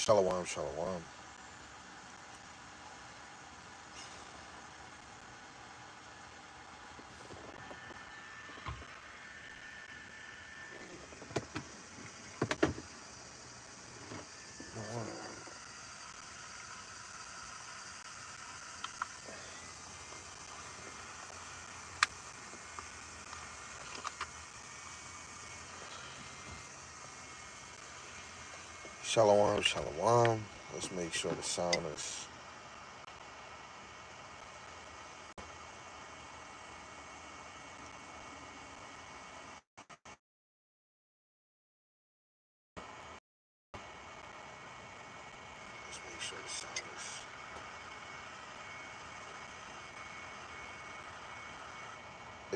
Shalom, shalom. Shalom, shalom. Let's make sure the sound is. Let's make sure the sound is.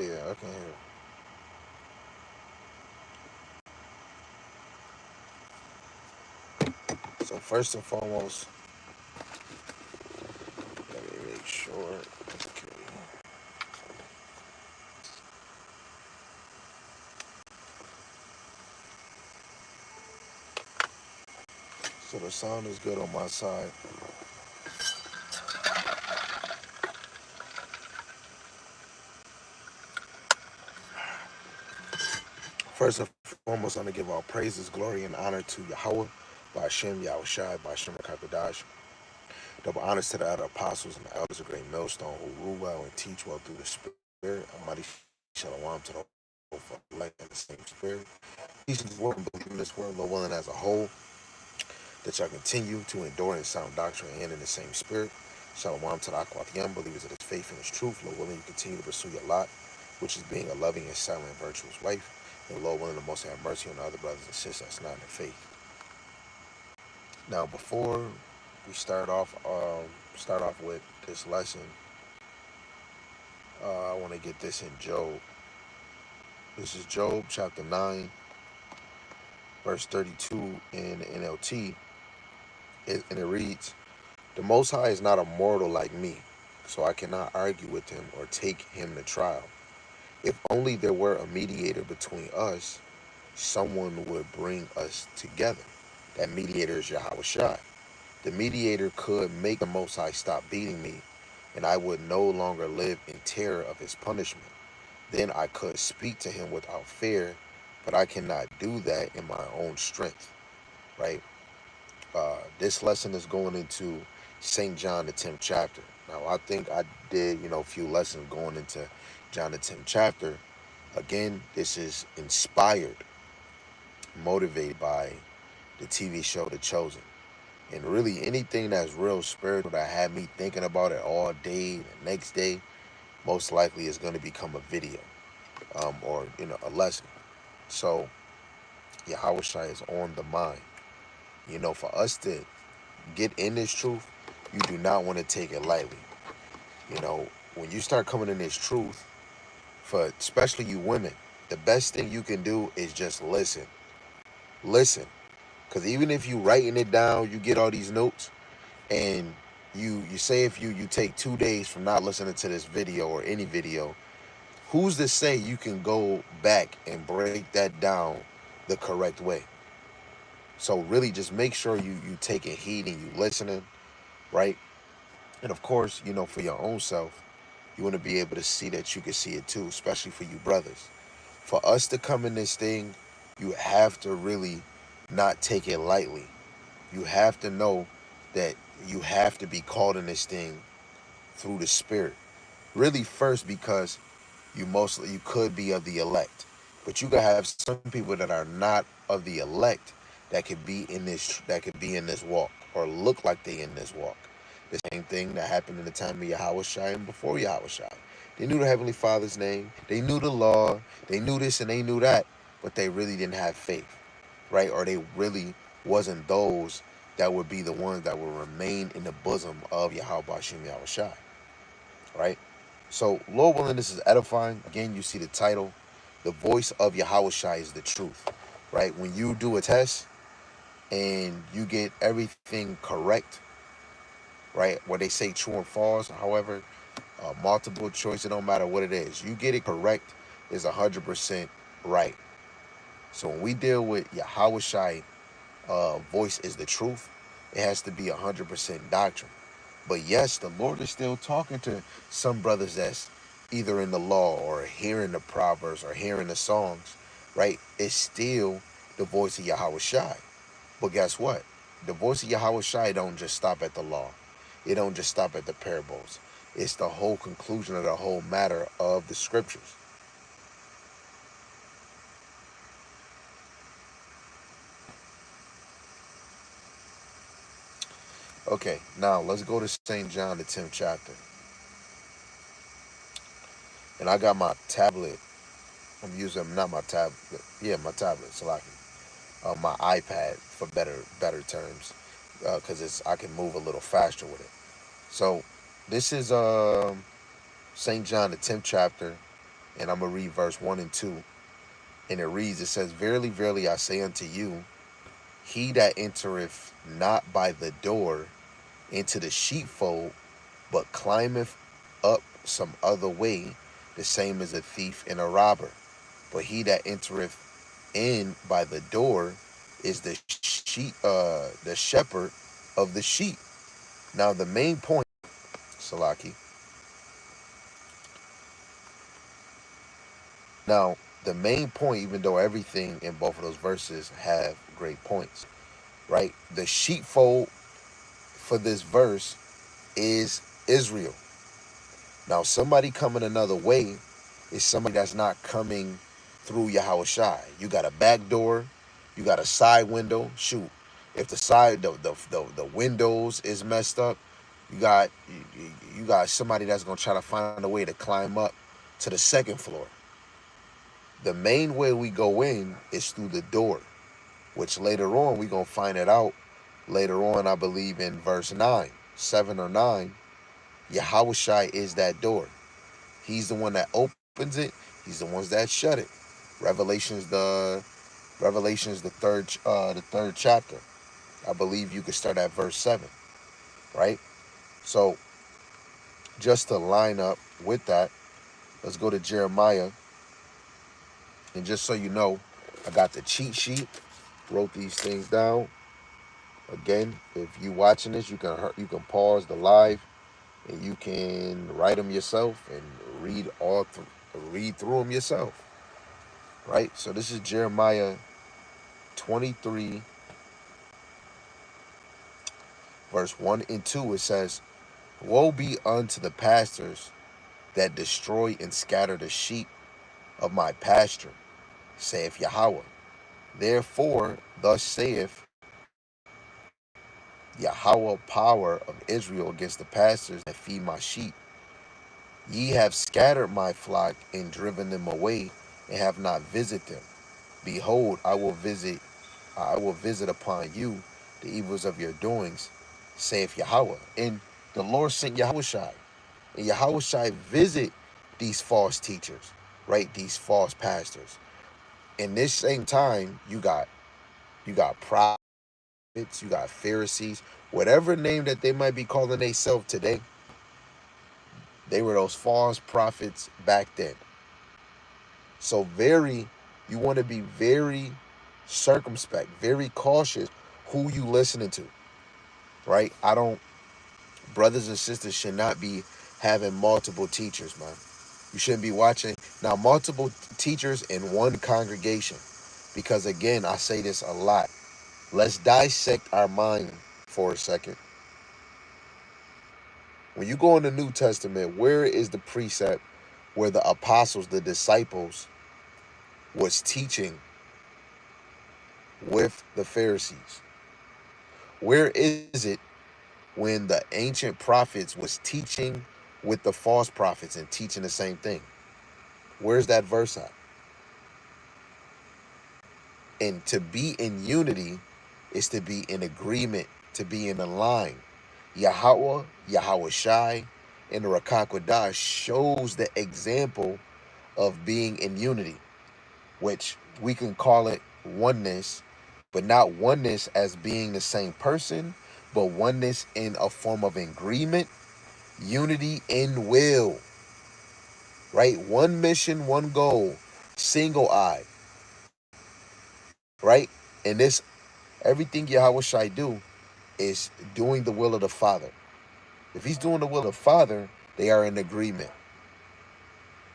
Yeah, I can hear. So first and foremost, let me make sure. Okay. So the sound is good on my side. First and foremost, I'm gonna give all praises, glory, and honor to Yahweh, by Hashem, Yahawashi, by Hashem Rakakadash. Double honors to the other apostles and the elders of Great Millstone who rule well and teach well through the Spirit. Almighty Shalom to the whole light and the same Spirit. Teach this world and believe in this world, Lord willing, as a whole, that y'all continue to endure in sound doctrine and in the same spirit. Shalom to the Akwathiam, believers of his faith and his truth. Lord willing, you continue to pursue your lot, which is being a loving and silent and virtuous wife. And Lord willing, the most have mercy on the other brothers and sisters that's not in the faith. Now, before we start off with this lesson, I want to get this in Job. This is Job chapter 9, verse 32 in the NLT, and it reads, "The Most High is not a mortal like me, so I cannot argue with him or take him to trial. If only there were a mediator between us, someone would bring us together. That mediator is Yahawashi. The mediator could make the Most High stop beating me, and I would no longer live in terror of his punishment. Then I could speak to him without fear, but I cannot do that in my own strength." Right? This lesson is going into St. John, the 10th chapter. Now, I think I did, a few lessons going into John, the 10th chapter. Again, this is inspired, motivated by the TV show The Chosen. And really, anything that's real spiritual that had me thinking about it all day, the next day, most likely is going to become a video, or, a lesson. So, Yahawashi is on the mind. For us to get in this truth, you do not want to take it lightly. When you start coming in this truth, for especially you women, the best thing you can do is just listen. Listen. Because even if you writing it down, you get all these notes, and you say if you take 2 days from not listening to this video or any video, who's to say you can go back and break that down the correct way? So really just make sure you taking heed and you listening, right? And of course, for your own self, you want to be able to see that you can see it too, especially for you brothers. For us to come in this thing, you have to really not take it lightly. You have to know that you have to be called in this thing through the spirit. Really first because you could be of the elect. But you could have some people that are not of the elect that could be in this walk or look like they in this walk. The same thing that happened in the time of Yahawashi and before Yahawashi. They knew the Heavenly Father's name, they knew the law, they knew this and they knew that, but they really didn't have faith, right? Or they really wasn't those that would be the ones that would remain in the bosom of Yahweh Bashim Yahawashi, right? So, Lord willing, this is edifying. Again, you see the title, The Voice of Yahawashi is the Truth, right? When you do a test and you get everything correct, right? Where they say true and false, however, multiple choice, it don't matter what it is. You get it correct is 100% right. So when we deal with Yahawashi, voice is the truth. It has to be 100% doctrine. But yes, the Lord is still talking to some brothers that's either in the law or hearing the proverbs or hearing the songs, right? It's still the voice of Yahawashi. But guess what? The voice of Yahawashi don't just stop at the law. It don't just stop at the parables. It's the whole conclusion of the whole matter of the scriptures. Okay, now let's go to St. John, the 10th chapter. And I got my tablet. I'm using, not my tablet. Yeah, my tablet, Salaki. My iPad for better terms, because it's I can move a little faster with it. So this is St. John, the 10th chapter, and I'm gonna read verse 1 and 2. And it reads, it says, "Verily, verily, I say unto you, he that entereth not by the door into the sheepfold, but climbeth up some other way, the same as a thief and a robber. But he that entereth in by the door is the shepherd of the sheep." Now the main point, Salaki. Now the main point, even though everything in both of those verses have great points, right? The sheepfold for this verse is Israel. Now, somebody coming another way is somebody that's not coming through Yahawashi. You got a back door, you got a side window. Shoot, if the side the windows is messed up, you got you got somebody that's gonna try to find a way to climb up to the second floor. The main way we go in is through the door, which later on we gonna find it out. Later on, I believe in verse 9, 7 or 9, Yahawashi is that door. He's the one that opens it. He's the ones that shut it. Revelations the Revelations the third chapter. I believe you could start at verse 7, right? So just to line up with that, let's go to Jeremiah. And just so you know, I got the cheat sheet. Wrote these things down. Again, if you watching this, you can pause the live and you can write them yourself and read through them yourself, right? So this is Jeremiah 23, verse 1 and 2. It says, "Woe be unto the pastors that destroy and scatter the sheep of my pasture, saith Yahweh. Therefore, thus saith Yahweh, power of Israel, against the pastors that feed my sheep. Ye have scattered my flock and driven them away, and have not visited them. Behold, I will visit upon you the evils of your doings, saith Yahweh." And the Lord sent Yahawashi. And Yahawashi visit these false teachers, right? These false pastors. In this same time, you got prophets, you got Pharisees, whatever name that they might be calling themselves today, they were those false prophets back then. So you want to be very circumspect, very cautious who you listening to, right? Brothers and sisters should not be having multiple teachers, man. You shouldn't be watching now multiple teachers in one congregation, because again, I say this a lot. Let's dissect our mind for a second. When you go in the New Testament, where is the precept where the apostles, the disciples, was teaching with the Pharisees? Where is it when the ancient prophets was teaching with the false prophets and teaching the same thing? Where's that verse at? And to be in unity is to be in agreement, to be in a line. Yahweh, Yahawashi, and the Rakakwadash shows the example of being in unity, which we can call it oneness, but not oneness as being the same person, but oneness in a form of agreement, unity in will, right? One mission, one goal, single eye, right? And this, everything Yahweh Shai do, is doing the will of the Father. If he's doing the will of the Father, they are in agreement,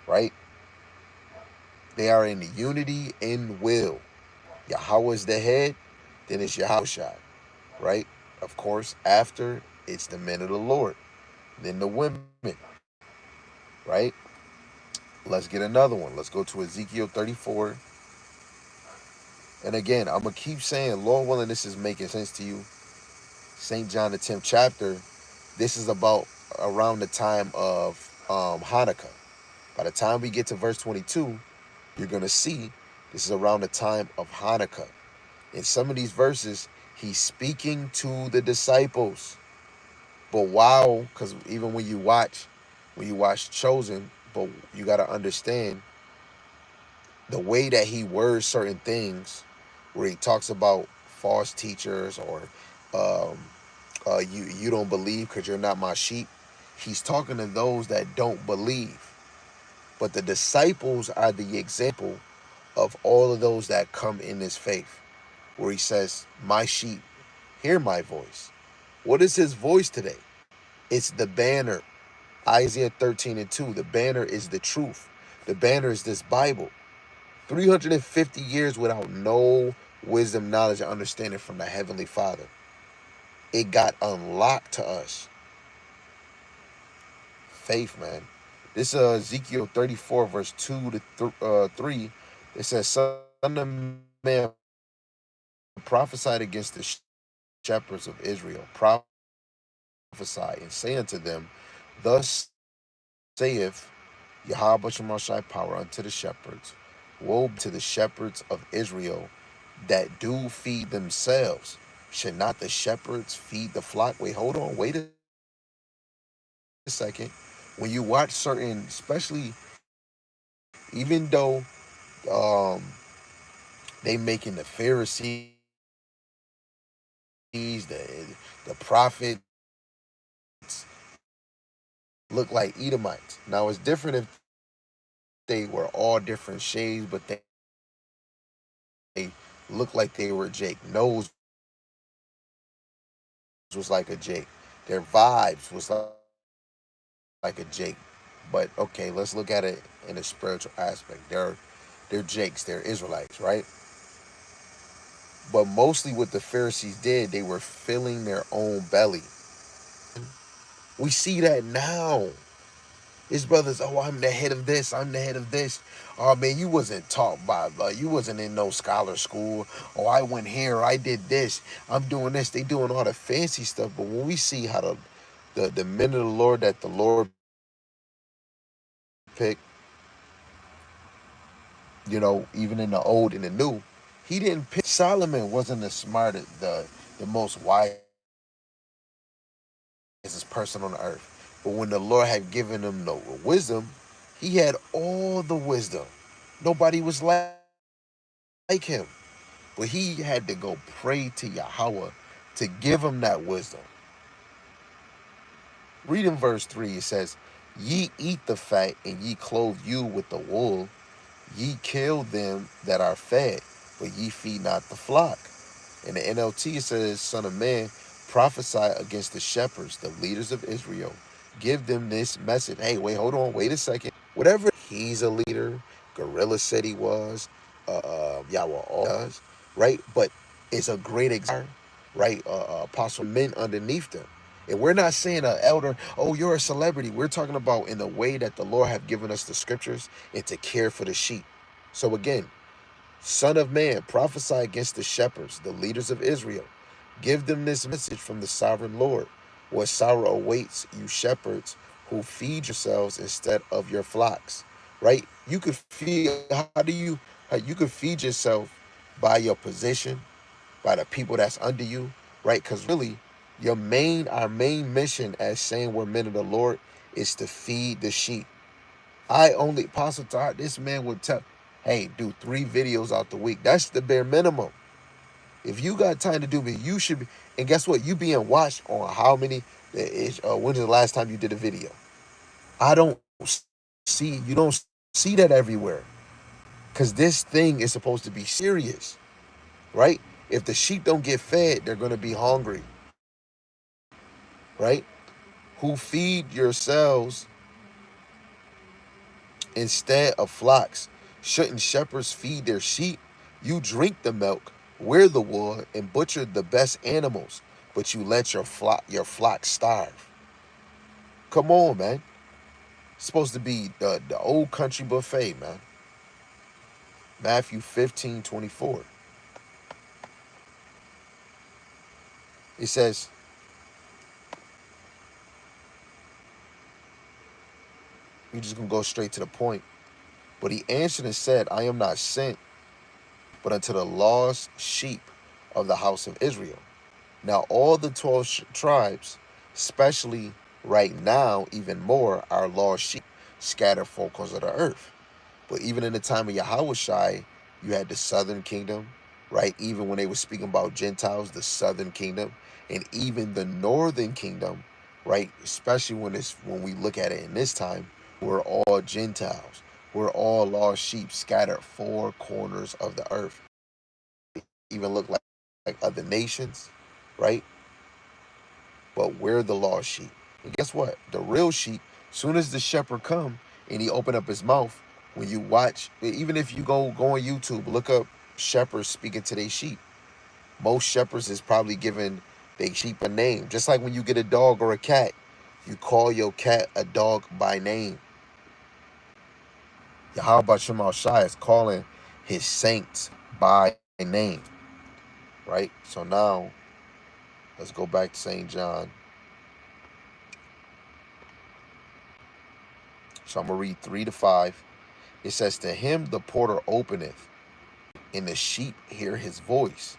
right? They are in unity in will. Yahweh is the head, then it's Yahawashi, right? Of course, after it's the men of the Lord, then the women, right? Let's get another one. Let's go to Ezekiel 34. And again, I'm going to keep saying, Lord willing, this is making sense to you. St. John, the 10th chapter, this is about around the time of Hanukkah. By the time we get to verse 22, you're going to see this is around the time of Hanukkah. In some of these verses, he's speaking to the disciples. But wow, because even when you watch Chosen, but you got to understand the way that he words certain things, where he talks about false teachers or um, you don't believe because you're not my sheep. He's talking to those that don't believe, but the disciples are the example of all of those that come in this faith. Where he says, "My sheep hear my voice." What is his voice today? It's the banner. Isaiah 13:2. The banner is the truth. The banner is this Bible. 350 years without no wisdom, knowledge, and understanding from the Heavenly Father. It got unlocked to us. Faith, man. This Ezekiel 34, verse 2 to 3. It says, "Son of man, prophesied against the shepherds of Israel. Prophesy and say unto them, Thus saith Yahawashi power unto the shepherds. Woe to the shepherds of Israel that do feed themselves. Should not the shepherds feed the flock?" Wait, hold on. Wait a second. When you watch certain, especially even though um, they making the Pharisees, the prophets look like Edomites. Now it's different if they were all different shades, but they looked like they were Jake. Nose was like a Jake. Their vibes was like a Jake. But okay, let's look at it in a spiritual aspect. They're Jakes, they're Israelites, right? But mostly what the Pharisees did, they were filling their own belly. We see that now. His brothers, oh, I'm the head of this, I'm the head of this. Oh man, you wasn't taught by, you wasn't in no scholar school. Oh, I went here, I did this, I'm doing this. They doing all the fancy stuff. But when we see how the men of the Lord that the Lord picked, even in the old and the new, he didn't pick. Solomon wasn't the smartest, the most wisest person on earth. But when the Lord had given him the wisdom, he had all the wisdom. Nobody was like him. But he had to go pray to Yahweh to give him that wisdom. Read in verse 3, it says, "Ye eat the fat, and ye clothe you with the wool. Ye kill them that are fed, but ye feed not the flock." In the NLT, it says, "Son of man, prophesy against the shepherds, the leaders of Israel. Give them this message." Hey, wait, hold on, wait a second. Whatever, he's a leader. Gorilla said he was. Yahweh does, right? But it's a great example, right? Apostle men underneath them. And we're not saying an elder, oh, you're a celebrity. We're talking about in the way that the Lord have given us the scriptures and to care for the sheep. So again, "Son of man, prophesy against the shepherds, the leaders of Israel. Give them this message from the sovereign Lord. What sorrow awaits you shepherds who feed yourselves instead of your flocks." Right? You could feed, you could feed yourself by your position, by the people that's under you, right? Because really, our main mission as saying we're men of the Lord is to feed the sheep. Apostle Todd, this man would tell, hey, do 3 videos out the week. That's the bare minimum. If you got time to do it, you should be. And guess what? You being watched on how many? When's the last time you did a video? I don't you don't see that everywhere. Because this thing is supposed to be serious, right? If the sheep don't get fed, they're going to be hungry. right? Who feed yourselves instead of flocks. Shouldn't shepherds feed their sheep? You drink the milk, wear the wool, and butcher the best animals, but you let your flock starve. Come on, man. It's supposed to be the old country buffet, man. Matthew 15:24. It says, we're just gonna go straight to the point. But he answered and said, I am not sent but unto the lost sheep of the house of Israel. Now, all the 12 tribes, especially right now, even more, are lost sheep scattered four corners of the earth. But even in the time of Yahawashi, you had the southern kingdom, right? Even when they were speaking about Gentiles, the southern kingdom, and even the northern kingdom, right? Especially when we look at it in this time, we're all Gentiles. We're all lost sheep scattered four corners of the earth. Even look like other nations, right? But we're the lost sheep. And guess what? The real sheep, soon as the shepherd come and he open up his mouth, when you watch, even if you go on YouTube, look up shepherds speaking to their sheep. Most shepherds is probably giving their sheep a name. Just like when you get a dog or a cat, you call your cat a dog by name. Yahweh Shema Shai is calling his saints by name, right? So now, let's go back to St. John. So I'm going to read 3 to 5. It says, to him the porter openeth, and the sheep hear his voice,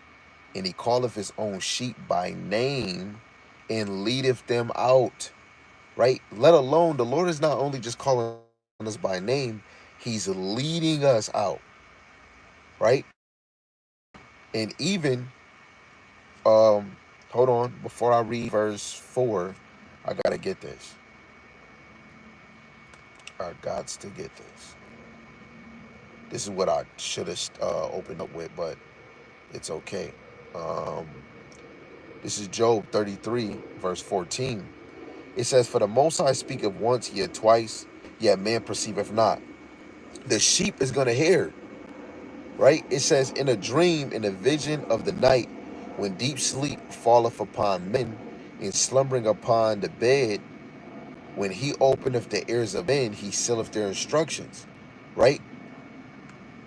and he calleth his own sheep by name, and leadeth them out. Right? Let alone, the Lord is not only just calling us by name, he's leading us out. Right? And even, hold on, before I read verse 4, I got to get this. I got to get this. This is what I should have opened up with, but it's okay. Um, this is Job 33, verse 14. It says, for the Most High speaketh once, yet twice, yet man perceiveth not. The sheep is going to hear, right? It says, in a dream, in a vision of the night, when deep sleep falleth upon men, and slumbering upon the bed, when he openeth the ears of men, he sealeth their instructions, right?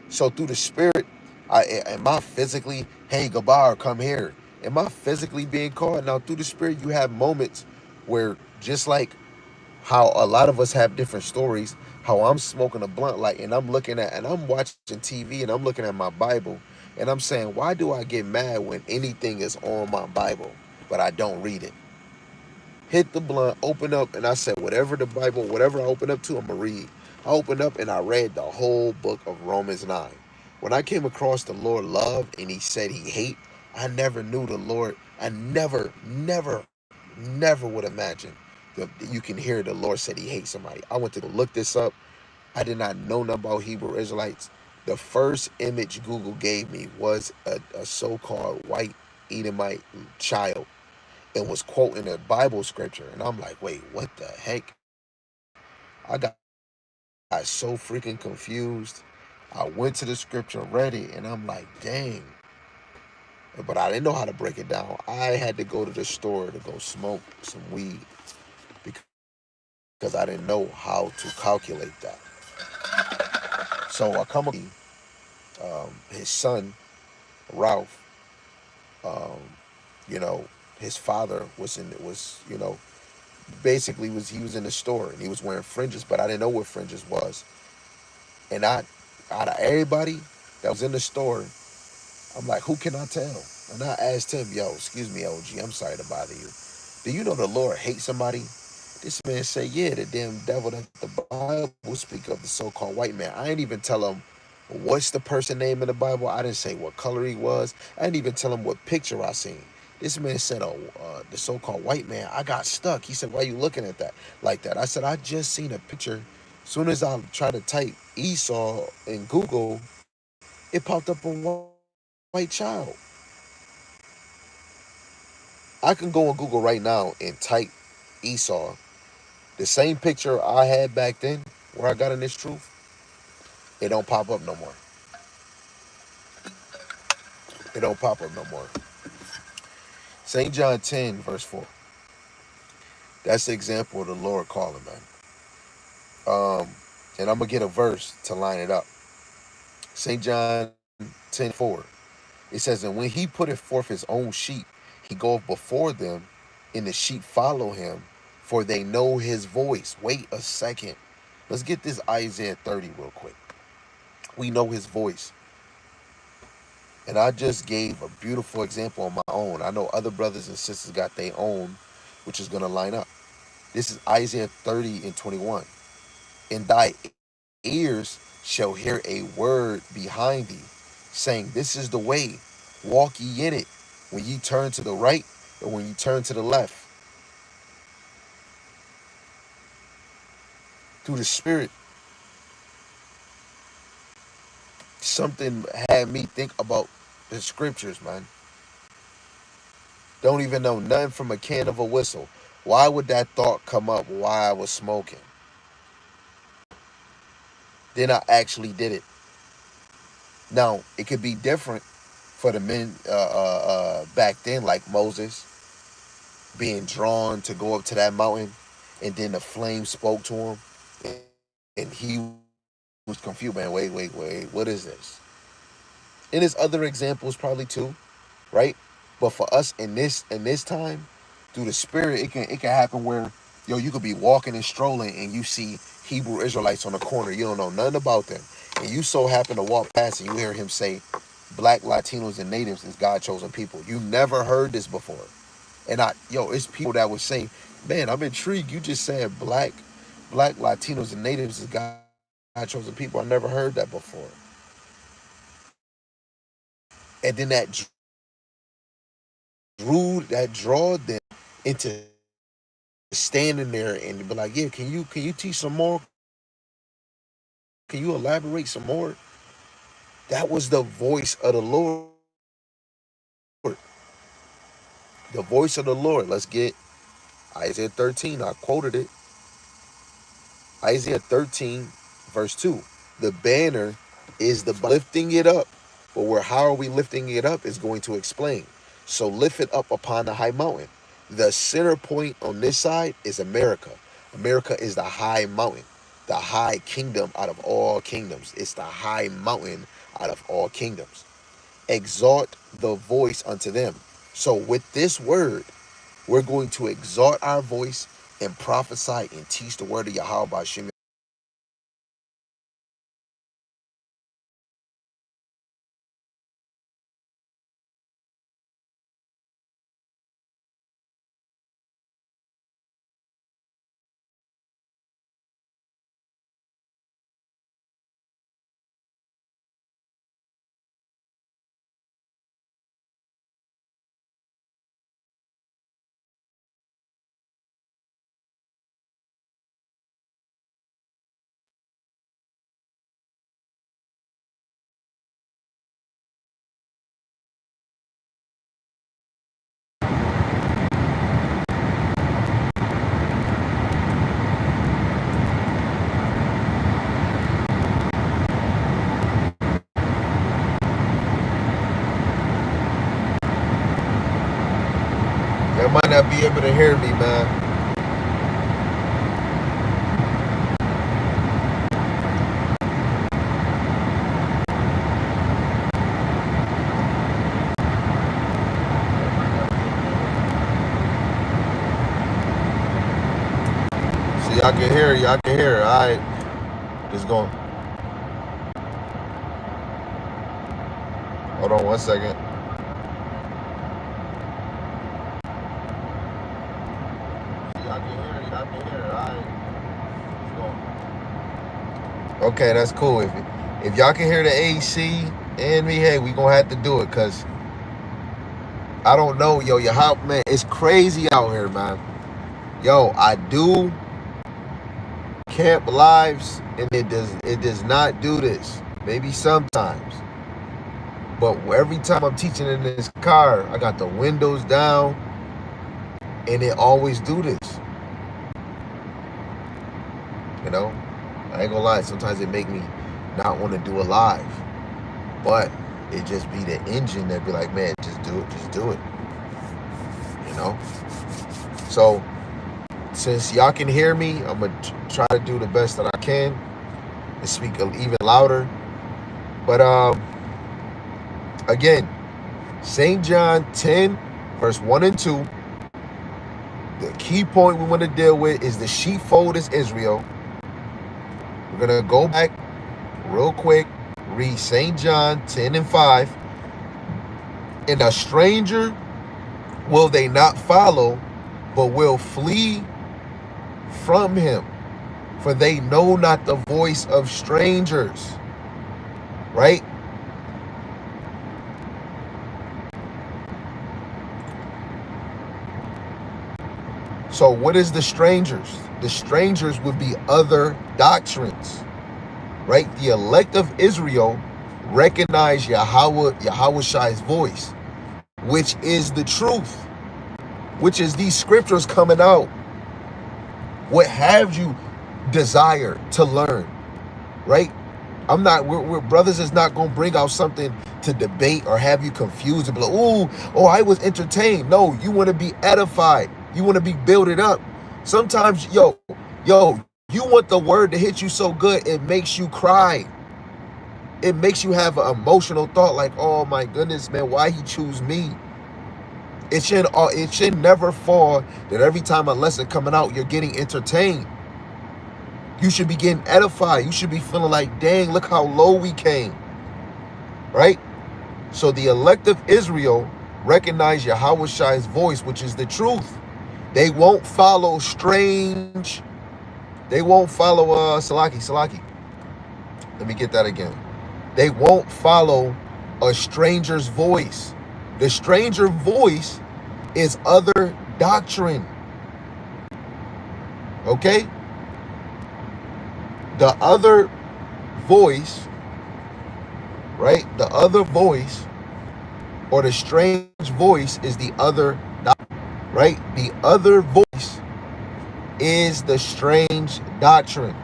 So through the spirit, am I physically, hey, Gabar, come here? Am I physically being called? Now through the spirit, you have moments where, just like how a lot of us have different stories, how I'm smoking a blunt, like, and I'm looking at, and I'm watching TV, and I'm looking at my Bible, and I'm saying, why do I get mad when anything is on my Bible, but I don't read it? Hit the blunt, open up, and I said, whatever the Bible, whatever I open up to, I'm going to read. I opened up and I read the whole book of Romans 9. When I came across the Lord loved and he said he hate, I never knew the Lord. I never would imagine that you can hear the Lord said he hates somebody. I went to go look this up. I did not know nothing about Hebrew Israelites. The first image Google gave me was a so-called white Edomite child and was quoting a Bible scripture. And I'm like, wait, what the heck? I got so freaking confused. I went to the scripture, read it, and I'm like, dang. But I didn't know how to break it down. I had to go to the store to go smoke some weed because I didn't know how to calculate that. So I come up, his son, Ralph, um, you know, his father basically he was in the store and he was wearing fringes, but I didn't know what fringes was. And out of everybody that was in the store, I'm like, who can I tell? And I asked him, yo, excuse me, OG, I'm sorry to bother you. Do you know the Lord hates somebody? This man said, yeah, the damn devil that the Bible speak of, the so-called white man. I ain't even tell him what's the person name in the Bible. I didn't say what color he was. I didn't even tell him what picture I seen. This man said, oh, the so-called white man. I got stuck. He said, why you looking at that like that? I said, I just seen a picture. Soon as I try to type Esau in Google, it popped up a white child. I can go on Google right now and type Esau. The same picture I had back then, where I got in this truth, it don't pop up no more. It don't pop up no more. St. John 10, verse 4. That's the example of the Lord calling, man. And I'm going to get a verse to line it up. St. John 10:4. It says, and when he putteth forth his own sheep, he goeth before them, and the sheep follow him, for they know his voice. Wait a second. Let's get this Isaiah 30 real quick. We know his voice. And I just gave a beautiful example on my own. I know other brothers and sisters got their own, which is going to line up. This is Isaiah 30 and 21. And thy ears shall hear a word behind thee, saying, this is the way, walk ye in it, when ye turn to the right or when you turn to the left. Through the Spirit, something had me think about the scriptures, man. Don't even know nothing from a can of a whistle. Why would that thought come up while I was smoking? Then I actually did it. Now, it could be different for the men back then, like Moses being drawn to go up to that mountain, and then the flame spoke to him, and he was confused. Man, wait, what is this? And there's other examples probably too, right? But for us in this time, through the Spirit, it can happen where you could be walking and strolling, and you see Hebrew Israelites on the corner. You don't know nothing about them, and you so happen to walk past, and you hear him say, "Black, Latinos, and Natives is God chosen people." You never heard this before, and it's people that would say, "Man, I'm intrigued. You just said black, Latinos, and Natives is God chosen people. I never heard that before." And then that drawed them into standing there and be like, "Yeah, can you teach some more? Can you elaborate some more?" That was the voice of the Lord. The voice of the Lord. Let's get Isaiah 13. I quoted it. Isaiah 13, verse 2. The banner is the lifting it up. But how are we lifting it up is going to explain. So lift it up upon the high mountain. The center point on this side is America. America is the high mountain, the high kingdom out of all kingdoms. It's the high mountain out of all kingdoms. Exalt the voice unto them. So with this word, we're going to exalt our voice and prophesy and teach the word of Yahawashi. They might not be able to hear me, man. See, I can hear you. I can hear it. All right. Just going. Hold on 1 second. See, I can hear you. I can hear it. All right. Just going. Okay, that's cool. If y'all can hear the AC and me, hey, we gonna have to do it, cause I don't know, yo, your house, man, it's crazy out here, man. Yo, I do camp lives, and it does not do this. Maybe sometimes, but every time I'm teaching in this car, I got the windows down. And it always do this. You know? I ain't gonna lie, sometimes it make me not want to do a live. But it just be the engine that be like, man, just do it, just do it. You know? So since y'all can hear me, I'm gonna try to do the best that I can and speak even louder. But again, St. John 10, verse 1 and 2. The key point we want to deal with is the sheepfold is Israel. We're going to go back real quick, read St. John 10 and 5. And a stranger will they not follow, but will flee from him, for they know not the voice of strangers. Right? So what is the strangers? The strangers would be other doctrines, right? The elect of Israel recognize Yahawashi's voice, which is the truth, which is these scriptures coming out. What have you desire to learn, right? We're brothers is not going to bring out something to debate or have you confused and be like, oh, I was entertained. No, you want to be edified. You want to be builded up. Sometimes, yo, you want the word to hit you so good, it makes you cry. It makes you have an emotional thought like, oh my goodness, man, why he choose me? It should never fall that every time a lesson coming out, you're getting entertained. You should be getting edified. You should be feeling like, dang, look how low we came. Right? So the elect of Israel recognize Yahawashi's voice, which is the truth. They won't follow strange. They won't follow Salaki. Let me get that again. They won't follow a stranger's voice. The stranger voice is other doctrine. Okay? The other voice, right? The other voice or the strange voice is the other doctrine, right? The other voice is the strange doctrine.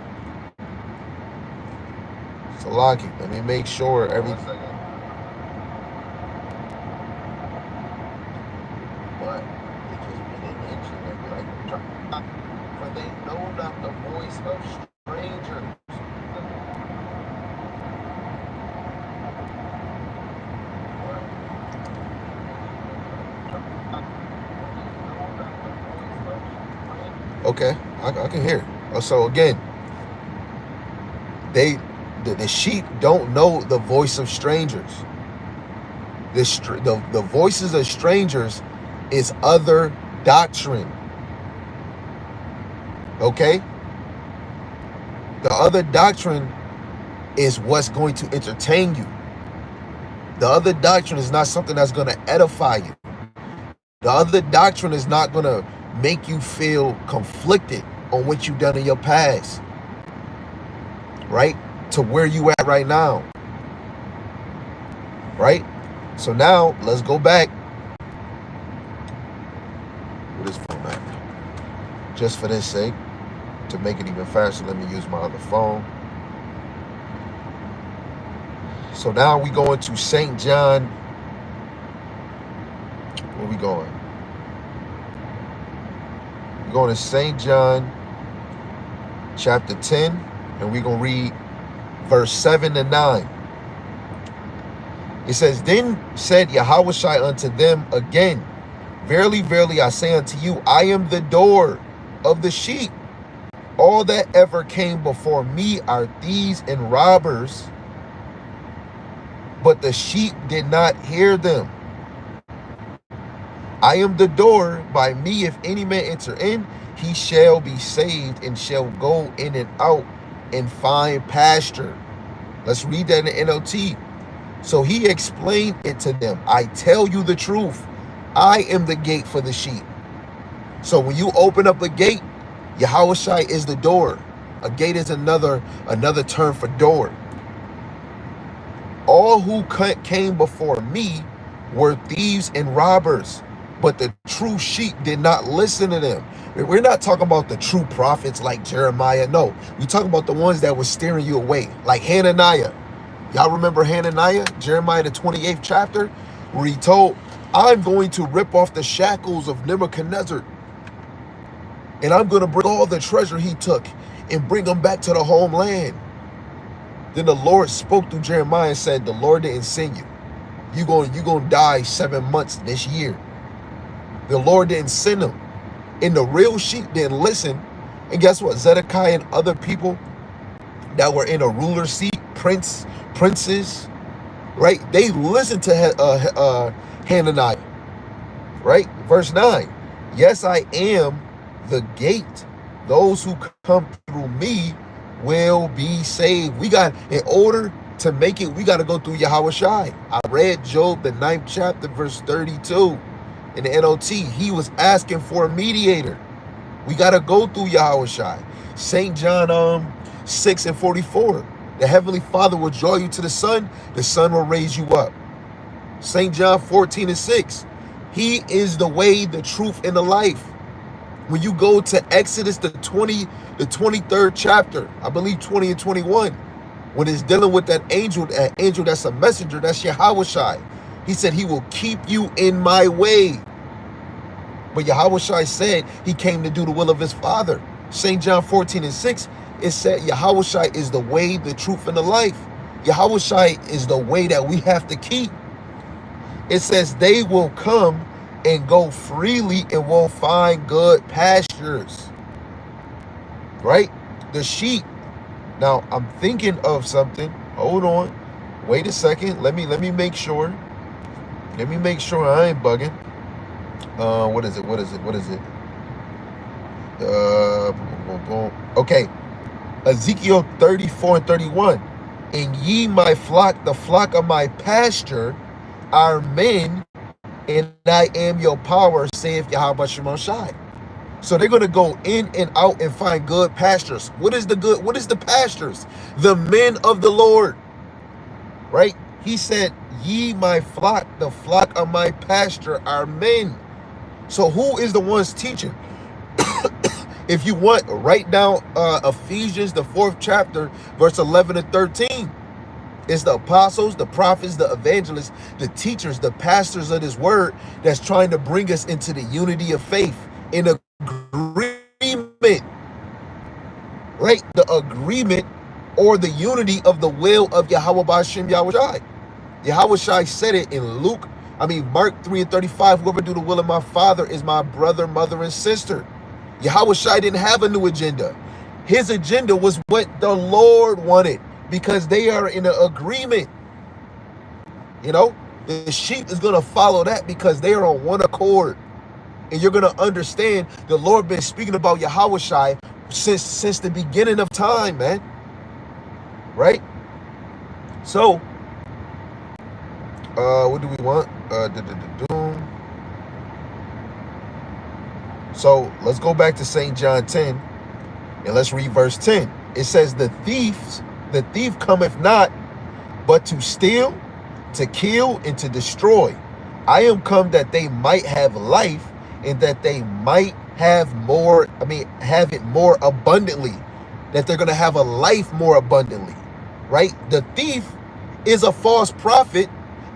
Salaki, let me make sure everything. But it just been an engine and be like, for they know not the voice of strangers. Okay, I can hear it. So again, the sheep don't know the voice of strangers. The voices of strangers is other doctrine. Okay? The other doctrine is what's going to entertain you. The other doctrine is not something that's going to edify you. The other doctrine is not going to make you feel conflicted on what you've done in your past. Right? To where you at right now. Right? So now, let's go back. With this format. Just for this sake, to make it even faster, let me use my other phone. So now we go into St. John. Where we going? We're going to St. John chapter 10, and we're going to read verse 7 and 9. It says, Then said Yahawashi unto them again, Verily, verily, I say unto you, I am the door of the sheep. All that ever came before me are thieves and robbers, but the sheep did not hear them. I am the door. By me, if any man enter in, he shall be saved and shall go in and out and find pasture. Let's read that in the NLT. So he explained it to them. I tell you the truth. I am the gate for the sheep. So when you open up a gate, Yahawashi is the door. A gate is another term for door. All who came before me were thieves and robbers, but the true sheep did not listen to them. We're not talking about the true prophets like Jeremiah. No, we're talking about the ones that were steering you away, like Hananiah. Y'all remember Hananiah, Jeremiah the 28th chapter, where he told, I'm going to rip off the shackles of Nebuchadnezzar, and I'm going to bring all the treasure he took and bring them back to the homeland. Then the Lord spoke through Jeremiah and said, the Lord didn't send you. You're going to die 7 months this year. The Lord didn't send them. And the real sheep didn't listen. And guess what? Zedekiah and other people that were in a ruler seat, princes, right? They listened to Hananiah, right? Verse 9. Yes, I am the gate. Those who come through me will be saved. We got, in order to make it, we got to go through Yahawashi. I read Job, the 9th chapter, verse 32 in the NOT. He was asking for a mediator. We got to go through Yahawashi. St. John 6 and 44. The Heavenly Father will draw you to the Son will raise you up. St. John 14 and 6. He is the way, the truth, and the life. When you go to Exodus, the 23rd chapter, I believe 20 and 21, when it's dealing with that angel that's a messenger, that's Yahawashi. He said he will keep you in my way. But Yahawashi said he came to do the will of his Father. St. John 14 and 6, it said Yahawashi is the way, the truth, and the life. Yahawashi is the way that we have to keep. It says they will come and go freely and will find good pastures. Right? The sheep. Now, I'm thinking of something. Hold on. Wait a second. Let me make sure. Let me make sure I ain't bugging. What is it? Okay. Ezekiel 34 and 31. And ye my flock, the flock of my pasture, are men, and I am your power, saith Yahawashi. So they're going to go in and out and find good pastures. What is the good? What is the pastures? The men of the Lord, right? He said, ye my flock, the flock of my pasture are men. So who is the ones teaching? If you want, write down Ephesians, the 4th chapter, verse 11 and 13. It's the apostles, the prophets, the evangelists, the teachers, the pastors of this word that's trying to bring us into the unity of faith, in agreement, right? The agreement or the unity of the will of Yahawashi. Yahawashi said it in Mark 3 and 35, whoever do the will of my Father is my brother, mother, and sister. Yahawashi didn't have a new agenda. His agenda was what the Lord wanted, because they are in an agreement. You know, the sheep is going to follow that because they are on one accord. And you're going to understand the Lord been speaking about Yahawashi since the beginning of time, man. Right? So, what do we want? So, let's go back to St. John 10, and let's read verse 10. It says, the thief cometh not, but to steal, to kill, and to destroy. I am come that they might have life, and that they might have have it more abundantly. That they're going to have a life more abundantly, right? The thief is a false prophet.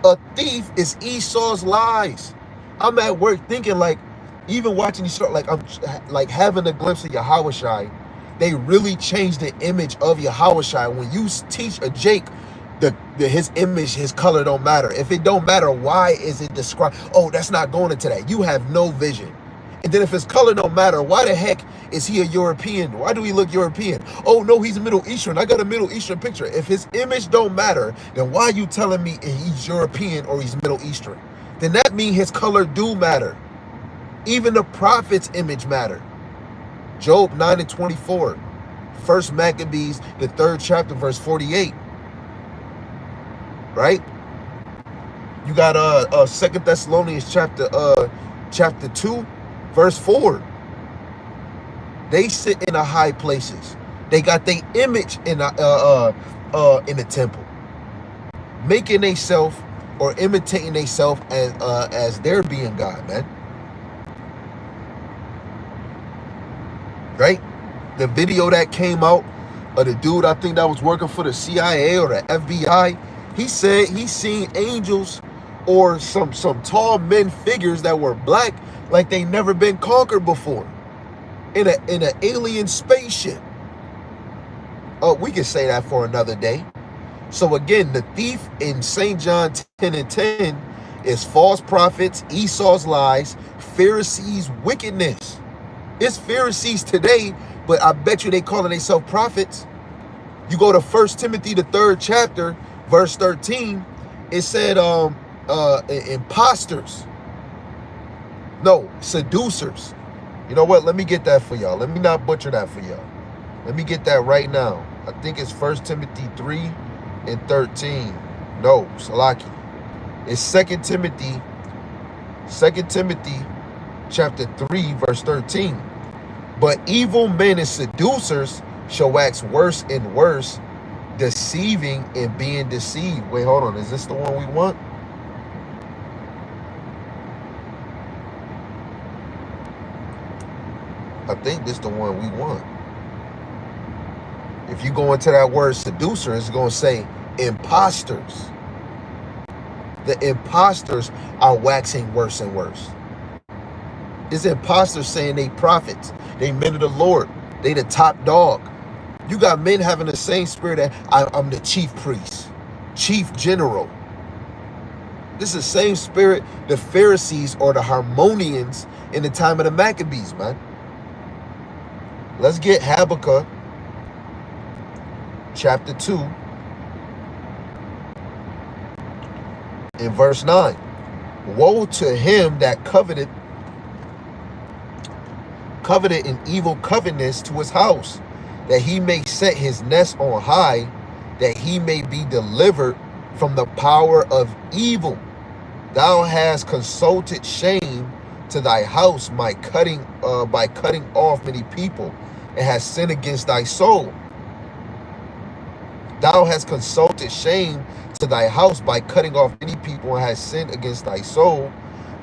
A thief is Esau's lies. I'm at work thinking, like, even watching you start, like, I'm like having a glimpse of Yahawashi. They really changed the image of Yahawashi. When you teach a Jake, his image, his color don't matter. If it don't matter, why is it described? Oh, that's not going into that. You have no vision. And then if his color don't matter, why the heck is he a European? Why do he look European? Oh, no, he's Middle Eastern. I got a Middle Eastern picture. If his image don't matter, then why are you telling me he's European or he's Middle Eastern? Then that means his color do matter. Even the prophet's image matter. Job 9 and 24. 1 Maccabees, the 3rd chapter, verse 48. Right? You got 2 Thessalonians chapter 2, verse 4. They sit in the high places. They got their image in the temple, making themselves or imitating themselves as their being God, man. right? The video that came out of the dude, I think that was working for the CIA or the FBI, he said he seen angels or some tall men figures that were black like they never been conquered before in an alien spaceship. We can say that for another day. So again, the thief in St. John 10:10 is false prophets, Esau's lies, Pharisees' wickedness. It's Pharisees today, but I bet you they calling themselves prophets. You go to 1 Timothy, the 3rd chapter, verse 13, it said imposters. No, seducers. You know what? Let me get that for y'all. Let me not butcher that for y'all. Let me get that right now. I think it's 1 Timothy 3:13. No, Salaki. It's 2 Timothy chapter 3, verse 13. But evil men and seducers shall wax worse and worse, deceiving and being deceived. Wait, hold on. Is this the one we want? I think this is the one we want. If you go into that word seducer, it's going to say imposters. The imposters are waxing worse and worse. It's imposters saying they prophets. They men of the Lord. They the top dog. You got men having the same spirit that I'm the chief priest, chief general. This is the same spirit the Pharisees or the Harmonians in the time of the Maccabees, man. Let's get Habakkuk chapter 2 in verse 9. Woe to him that coveted in evil covetousness to his house, that he may set his nest on high, that he may be delivered from the power of evil. Thou hast consulted shame to thy house by cutting off many people, and hast sinned against thy soul. Thou hast consulted shame to thy house by cutting off many people, and hast sinned against thy soul.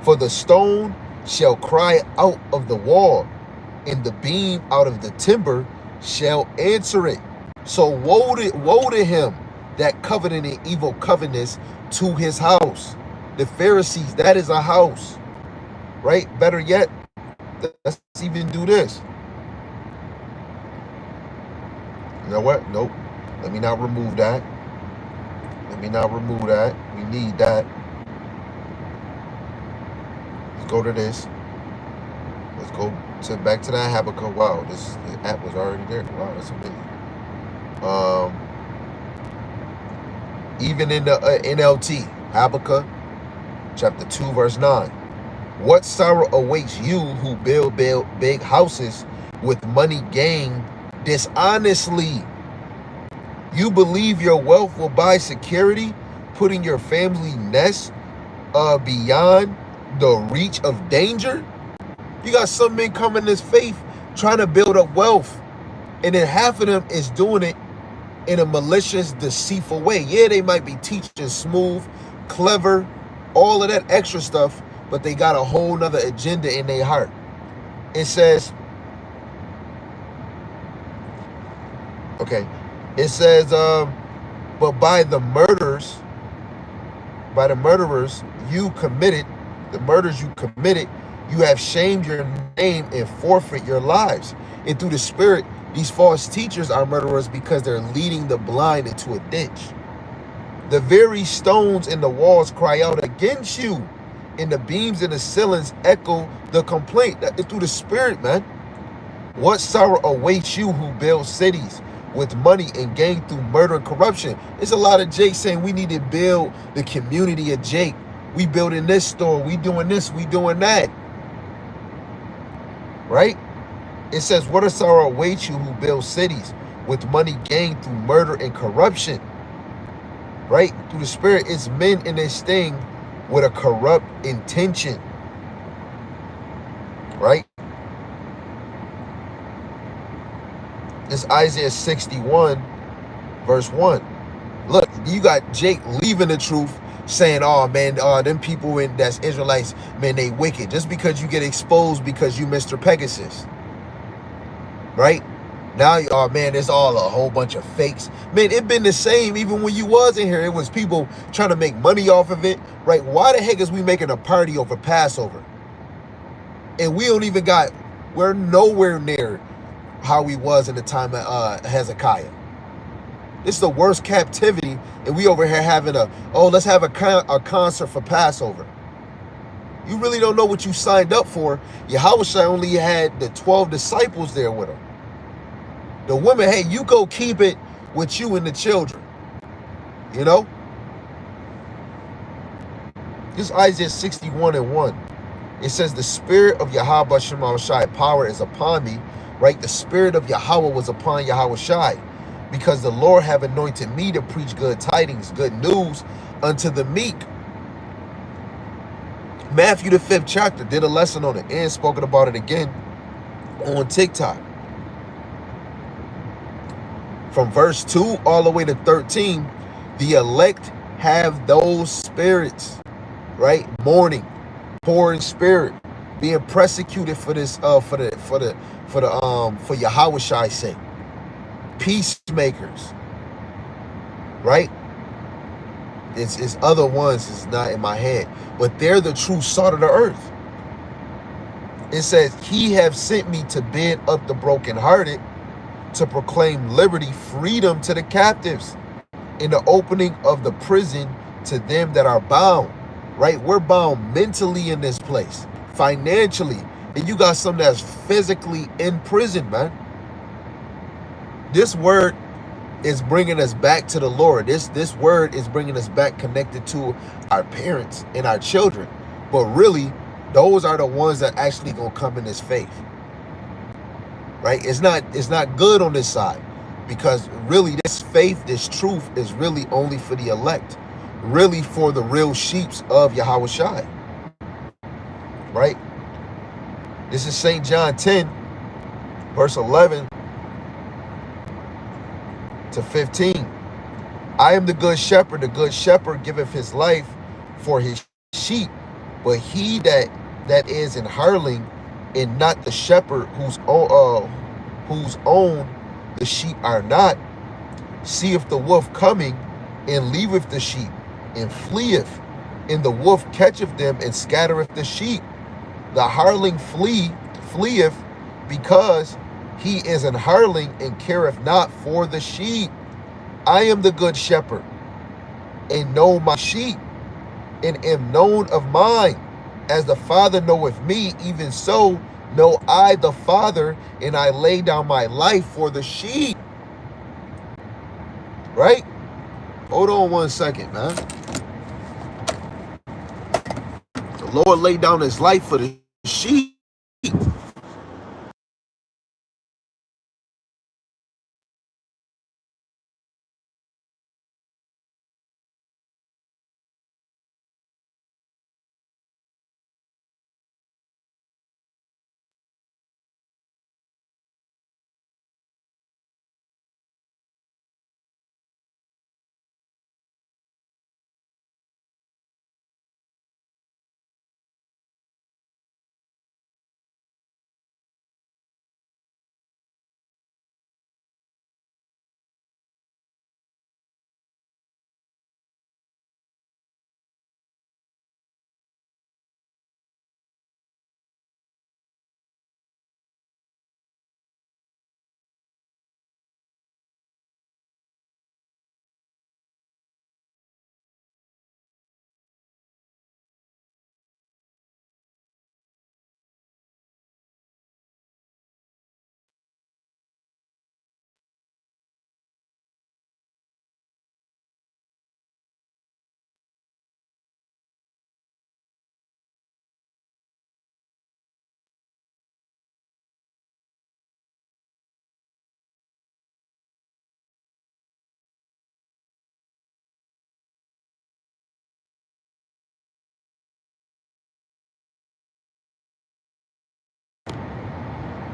For the stone shall cry out of the wall, and the beam out of the timber shall answer it. So woe to him that coveted in evil covetousness to his house. The Pharisees, that is a house, right? Better yet, let's even do this. You know what? Nope. Let me not remove that. We need that. Let's go to this. Let's go back to that Habakkuk. Wow, this app was already there. Wow, that's amazing. Even in the NLT, Habakkuk chapter 2, verse 9. What sorrow awaits you who build big houses with money gained dishonestly? You believe your wealth will buy security, putting your family nest beyond the reach of danger? You got some men coming this faith trying to build up wealth, and then half of them is doing it in a malicious, deceitful way. Yeah, they might be teaching smooth, clever, all of that extra stuff, but they got a whole nother agenda in their heart. It says, but by the murders you committed, you have shamed your name and forfeit your lives. And through the Spirit, these false teachers are murderers because they're leading the blind into a ditch. The very stones in the walls cry out against you, and the beams in the ceilings echo the complaint. It's through the Spirit, man. What sorrow awaits you who build cities with money and gain through murder and corruption? There's a lot of Jake saying we need to build the community of Jake. We building this store, we doing this, we doing that. Right? It says, what a sorrow awaits you who build cities with money gained through murder and corruption. Right? Through the Spirit, it's men in this thing with a corrupt intention. Right? It's Isaiah 61, verse 1. Look, you got Jake leaving the truth, saying, oh man, them people that's Israelites, man, they wicked. Just because you get exposed because you Mr. Pegasus. right? Now, oh man, it's all a whole bunch of fakes. Man, it been the same even when you was in here. It was people trying to make money off of it, right? Why the heck is we making a party over Passover? And we don't even got, we're nowhere near how we was in the time of Hezekiah. This is the worst captivity, and we over here having let's have a concert for Passover. You really don't know what you signed up for. Yahawashi only had the 12 disciples there with him. The women, hey, you go keep it with you and the children. You know? This is Isaiah 61:1. It says, the spirit of Yahawashi power is upon me, right? The spirit of Yahweh was upon Yahawashi, because the Lord have anointed me to preach good tidings, good news unto the meek. Matthew the 5th chapter did a lesson on it and spoken about it again on TikTok. From verse 2 all the way to 13, the elect have those spirits, right? Mourning, poor in spirit, being persecuted for this, for Yahawashi's sake. Peacemakers, right? It's other ones, it's not in my head, but they're the true salt of the earth. It says, he have sent me to bid up the brokenhearted, to proclaim liberty, freedom to the captives, in the opening of the prison to them that are bound, right? We're bound mentally in this place, financially, and you got some that's physically in prison, man. This word is bringing us back to the Lord. This word is bringing us back connected to our parents and our children. But really, those are the ones that actually gonna come in this faith. Right? It's not good on this side, because really this faith, this truth is really only for the elect, really for the real sheeps of Yahawashi. Right? This is St. John 10, verse 11 to 15. I am the good shepherd giveth his life for his sheep, but he that is in hireling, and not the shepherd whose own the sheep are not, seeth the wolf coming, and leaveth the sheep, and fleeth, and the wolf catcheth them, and scattereth the sheep. The hireling fleeth, because he is an hireling, and careth not for the sheep. I am the good shepherd, and know my sheep, and am known of mine. As the Father knoweth me, even so know I the Father, and I lay down my life for the sheep. Right? Hold on one second, man. The Lord laid down his life for the sheep.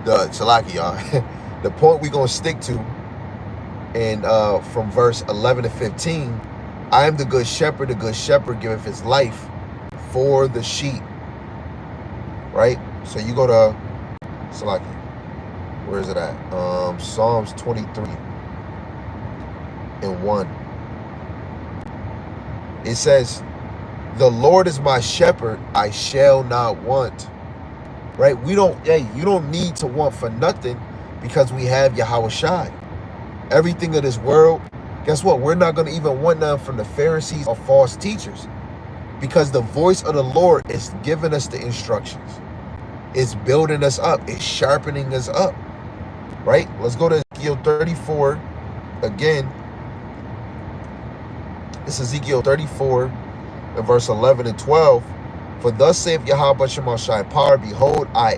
The point we're going to stick to, and from verse 11 to 15, I am the good shepherd giveth his life for the sheep. Right? So you go to Salaki. Where is it at? Psalms 23 and 1. It says, the Lord is my shepherd, I shall not want. Right? You don't need to want for nothing because we have Yahawashi. Everything of this world, guess what? We're not going to even want none from the Pharisees or false teachers because the voice of the Lord is giving us the instructions. It's building us up. It's sharpening us up. Right? Let's go to Ezekiel 34 again. It's Ezekiel 34 and verse 11 and 12. For thus saith Yahweh Shemashai Par, behold, I,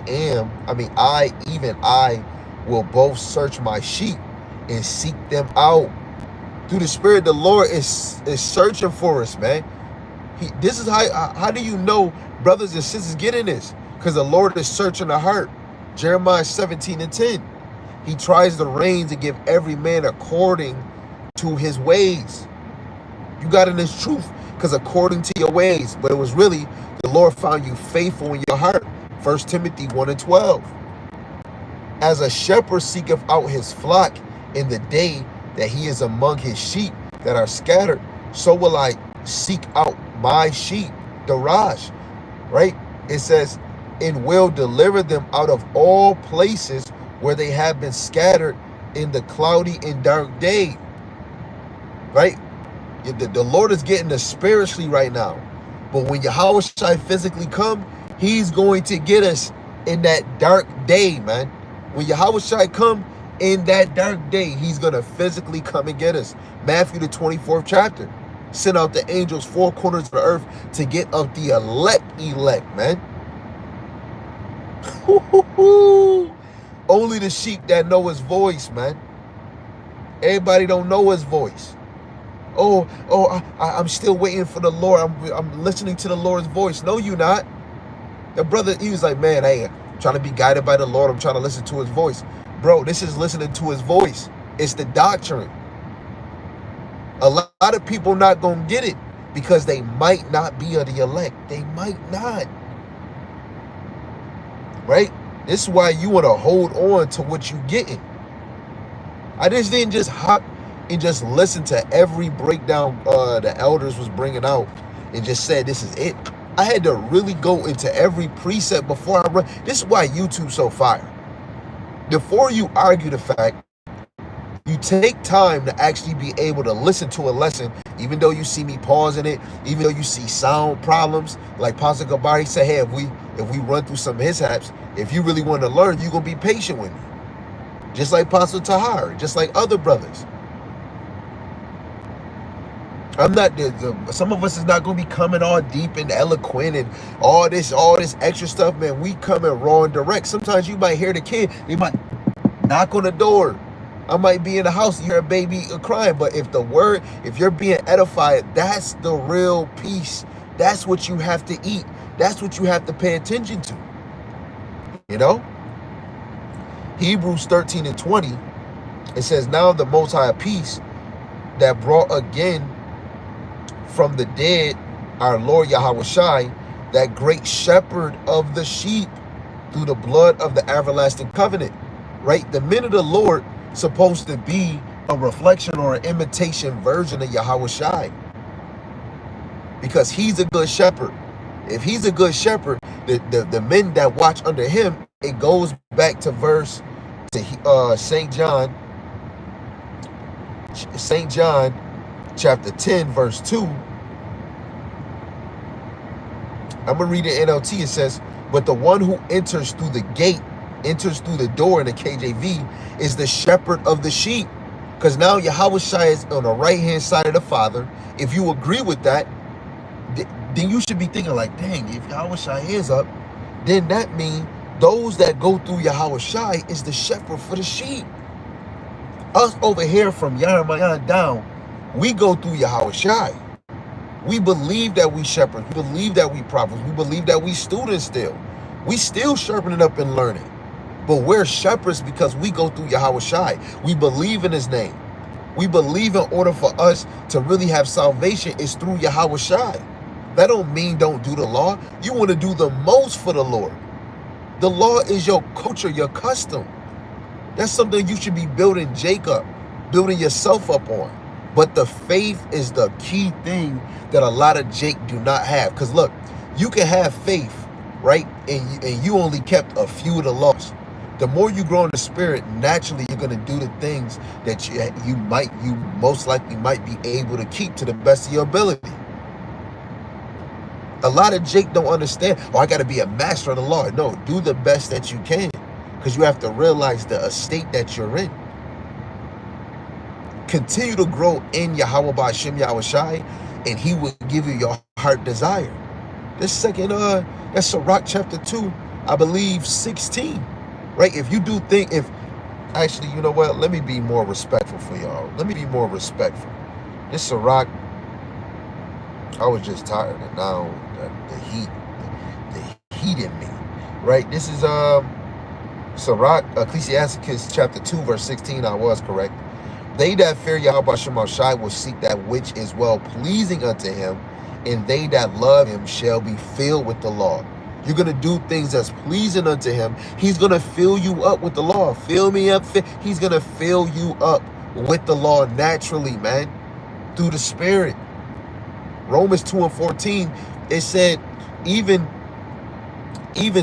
even I, will both search my sheep and seek them out. Through the Spirit, the Lord is searching for us, man. This is how do you know brothers and sisters get in this? Because the Lord is searching the heart. Jeremiah 17 and 10. He tries the reins to give every man according to his ways. You got in this truth because according to your ways, but it was really the Lord found you faithful in your heart. 1 Timothy 1 and 12. As a shepherd seeketh out his flock in the day that he is among his sheep that are scattered, so will I seek out my sheep, the Raj, right? It says, and will deliver them out of all places where they have been scattered in the cloudy and dark day, right? The Lord is getting us spiritually right now. But when Yahawashi physically come, he's going to get us in that dark day, man. When Yahawashi come in that dark day, he's going to physically come and get us. Matthew the 24th chapter. Send out the angels 4 corners of the earth to get up the elect, man. Only the sheep that know his voice, man. Everybody don't know his voice. I'm still waiting for the Lord. I'm listening to the Lord's voice. No, you not. The brother, he was like, man, hey, I'm trying to be guided by the Lord. I'm trying to listen to his voice. Bro, this is listening to his voice. It's the doctrine. A lot of people not going to get it because they might not be of the elect. They might not. Right? This is why you want to hold on to what you getting. I just didn't just hop and just listen to every breakdown the elders was bringing out and just said this is it. I had to really go into every precept before I run. This is why YouTube's so fire. Before you argue the fact, you take time to actually be able to listen to a lesson, even though you see me pausing it, even though you see sound problems. Like Pastor Gabari said, hey, if we run through some mishaps, if you really want to learn, you're going to be patient with me. Just like Pastor Tahar, just like other brothers. I'm not, some of us is not going to be coming all deep and eloquent and all this extra stuff, man. We coming raw and direct. Sometimes you might hear the kid, they might knock on the door. I might be in the house, you hear a baby crying, but if you're being edified, that's the real peace. That's what you have to eat. That's what you have to pay attention to. You know? Hebrews 13 and 20, it says, now the Most High peace that brought again from the dead our Lord Yahawashi, that great shepherd of the sheep, through the blood of the everlasting covenant. Right? The men of the Lord supposed to be a reflection or an imitation version of Yahawashi, because he's a good shepherd. If he's a good shepherd, the men that watch under him, it goes back to St. John chapter 10 verse 2. I'm gonna read the NLT. It says, but the one who enters through the gate, enters through the door in the KJV, is the shepherd of the sheep. Because now Yahawashi is on the right hand side of the Father. If you agree with that, then you should be thinking like, dang, if Yahawashi is up, then that means those that go through Yahawashi is the shepherd for the sheep. Us over here from Yaramayan down, we go through Yahawashi. We believe that we shepherds. We believe that we prophets. We believe that we students still. We still sharpening up and learning. But we're shepherds because we go through Yahawashi. We believe in his name. We believe in order for us to really have salvation is through Yahawashi. That don't mean don't do the law. You want to do the most for the Lord. The law is your culture, your custom. That's something you should be building Jacob, building yourself up on. But the faith is the key thing that a lot of Jake do not have. Because look, you can have faith, right? And you only kept a few of the laws. The more you grow in the spirit, naturally you're gonna do the things that you most likely might be able to keep to the best of your ability. A lot of Jake don't understand, oh, I gotta be a master of the law. No, do the best that you can. Because you have to realize the estate that you're in. Continue to grow in Yahawashi, and he will give you your heart desire. This second, that's Sirach chapter 2, I believe 16. Right? If you do think, actually, you know what? Let me be more respectful for y'all. Let me be more respectful. This Sirach, I was just tired, and now the heat in me. Right? This is Sirach, Ecclesiasticus chapter 2, verse 16, I was correct. They that fear Yahawashi will seek that which is well pleasing unto him, and they that love him shall be filled with the law. You're going to do things that's pleasing unto him. He's going to fill you up with the law. Fill me up. He's going to fill you up with the law naturally, man, through the Spirit. Romans 2:14, it said even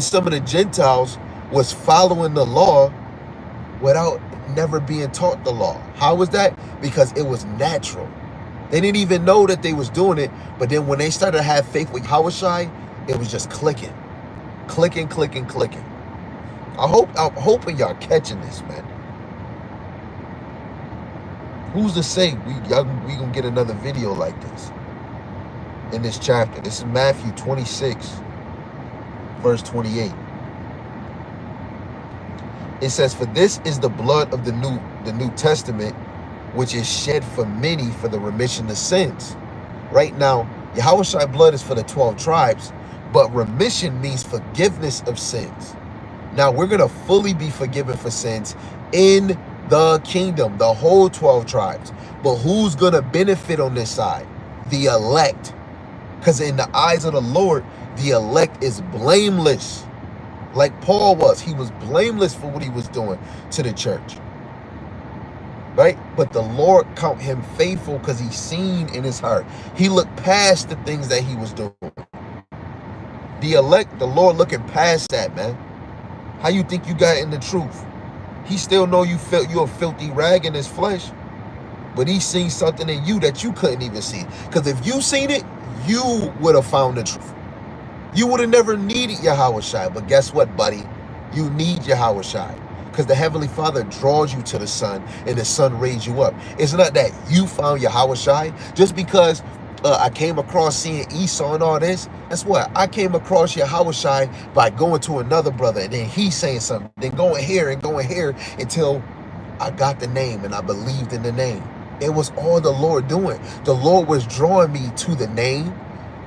some of the Gentiles was following the law without never being taught the law. How was that? Because it was natural. They didn't even know that they was doing it, but then when they started to have faith with Yahawashi, it was just clicking. I'm hoping y'all catching this, man. Who's to say we gonna get another video like this in this chapter? This is Matthew 26, verse 28. It says, "For this is the blood of the New Testament, which is shed for many for the remission of sins." Right now, Yahawashi blood is for the 12 tribes, but remission means forgiveness of sins. Now, we're going to fully be forgiven for sins in the kingdom, the whole 12 tribes. But who's going to benefit on this side? The elect. Because in the eyes of the Lord, the elect is blameless. Like Paul was. He was blameless for what he was doing to the church. Right? But the Lord count him faithful because he's seen in his heart. He looked past the things that he was doing. The elect, the Lord looking past that, man. How you think you got in the truth? He still know you're a filthy rag in his flesh. But he seen something in you that you couldn't even see. Because if you seen it, you would have found the truth. You would have never needed Yahawashi. But guess what, buddy? You need Yahawashi. Because the Heavenly Father draws you to the Son, and the Son raised you up. It's not that you found Yahawashi. Just because I came across seeing Esau and all this, that's what? I came across Yahawashi by going to another brother, and then he saying something, then going here until I got the name and I believed in the name. It was all the Lord doing. The Lord was drawing me to the name,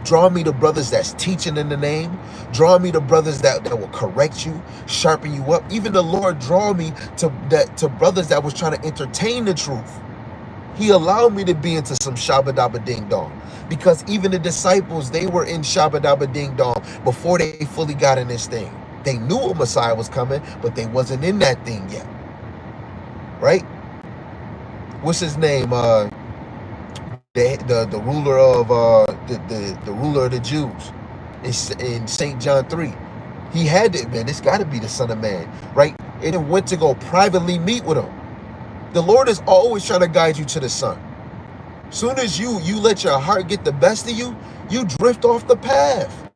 drawing me to brothers that's teaching in the name, drawing me to brothers that will correct you, sharpen you up. Even the Lord draw me to brothers that was trying to entertain the truth. He allowed me to be into some Shabba Dabba Ding Dong. Because even the disciples, they were in Shabba Dabba Ding Dong before they fully got in this thing. They knew a Messiah was coming, but they wasn't in that thing yet. Right? What's his name? The ruler of the ruler of the Jews in St. John 3. He had to, man, this got to be the Son of Man, right? And then went to go privately meet with him. The Lord is always trying to guide you to the Son. Soon as you let your heart get the best of you, you drift off the path.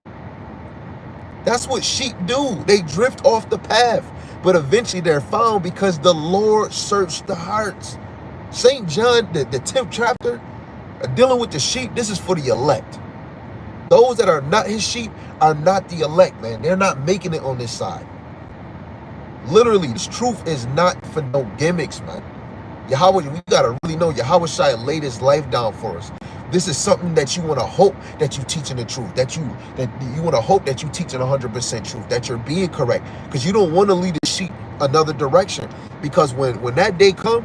That's what sheep do. They drift off the path. But eventually they're found because the Lord searched the hearts. St. John, the 10th chapter, dealing with the sheep, this is for the elect. Those that are not his sheep are not the elect, man. They're not making it on this side. Literally, this truth is not for no gimmicks, man. Yahweh, we gotta really know Yahawashi laid his life down for us. This is something that you want to hope that you teaching the truth, that you want to hope that you teaching 100% truth, that you're being correct, because you don't want to lead the sheep another direction. Because when that day come,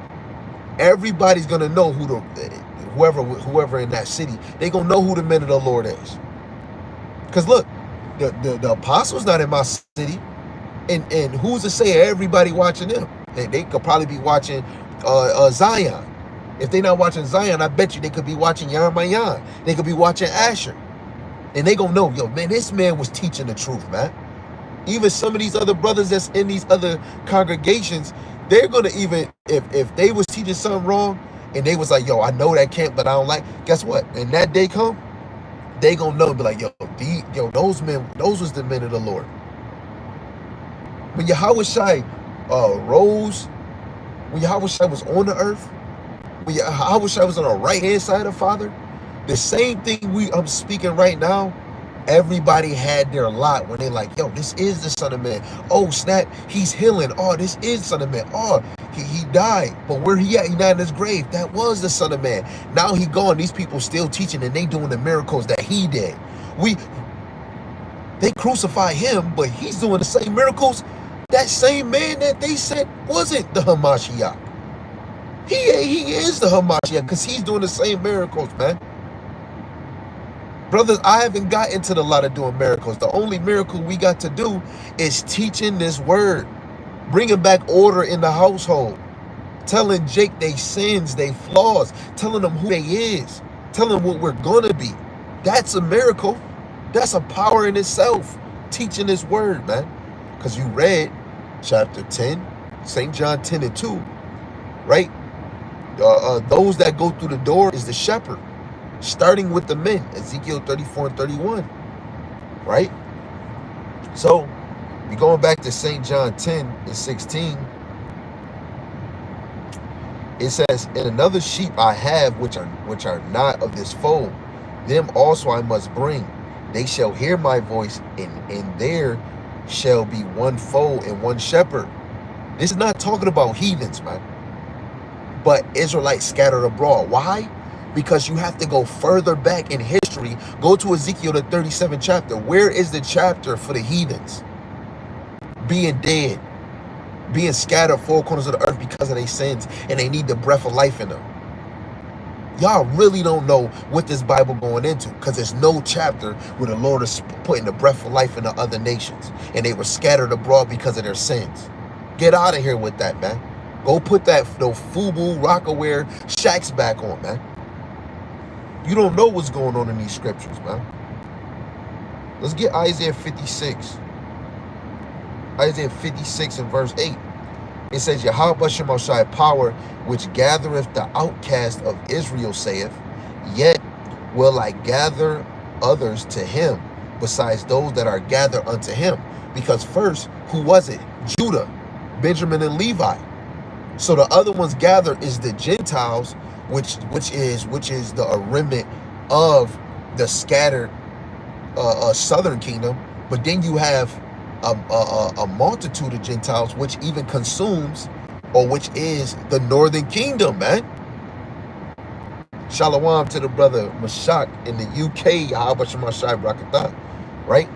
everybody's gonna know whoever in that city, they gonna know who the men of the Lord is. Because look, the apostles not in my city, and who's to say everybody watching them? They could probably be watching Zion. If they're not watching Zion, I bet you they could be watching Yarmayan. They could be watching Asher. And they gonna know, yo, man, this man was teaching the truth, man. Even some of these other brothers that's in these other congregations, they're gonna even, if they was teaching something wrong, and they was like, yo, I know that camp, but I don't like, guess what? And that day come, they gonna know and be like, yo, those men, those was the men of the Lord. When Yahawashi rose, when Yahawashi was on the earth, when Yahawashi was on the right hand side of the Father, the same thing I'm speaking right now, everybody had their lot when they like, yo, this is the Son of Man. Oh, snap, he's healing. Oh, this is Son of Man. Oh, he died. But where he at? He not in his grave. That was the Son of Man. Now he gone. These people still teaching and they doing the miracles that he did. They crucify him, but he's doing the same miracles. That same man that they said wasn't the Hamashiach. He is the Hamashiach because he's doing the same miracles, man. Brothers, I haven't got into the lot of doing miracles. The only miracle we got to do is teaching this word, bringing back order in the household, telling Jake they sins, they flaws, telling them who they is, telling them what we're going to be. That's a miracle. That's a power in itself, teaching this word, man. Because you read chapter 10, St. John 10 and 2, right? Those that go through the door is the shepherd. Starting with the men, Ezekiel 34 and 31, right? So, we going back to St. John 10 and 16. It says, and another sheep I have which are not of this fold, them also I must bring. They shall hear my voice, and there shall be one fold and one shepherd. This is not talking about heathens, man, but Israelites scattered abroad. Why? Because you have to go further back in history. Go to Ezekiel, the 37th chapter. Where is the chapter for the heathens? Being dead, being scattered four corners of the earth because of their sins, and they need the breath of life in them. Y'all really don't know what this Bible going into, because there's no chapter where the Lord is putting the breath of life in the other nations, and they were scattered abroad because of their sins. Get out of here with that, man. Go put the FUBU, Rockaware, shacks back on, man. You don't know what's going on in these scriptures, man. Let's get Isaiah 56. Isaiah 56 and verse 8. It says, Yahawashi Mashai power, which gathereth the outcast of Israel, saith, yet will I gather others to him, besides those that are gathered unto him. Because first, who was it? Judah, Benjamin, and Levi. So the other ones gathered is the Gentiles, which is the remnant of the scattered southern kingdom. But then you have a multitude of Gentiles, which even consumes, or which is the northern kingdom, man. Shalom to the brother Mashak in the UK, Yahawashi Mashai Brakatah, right?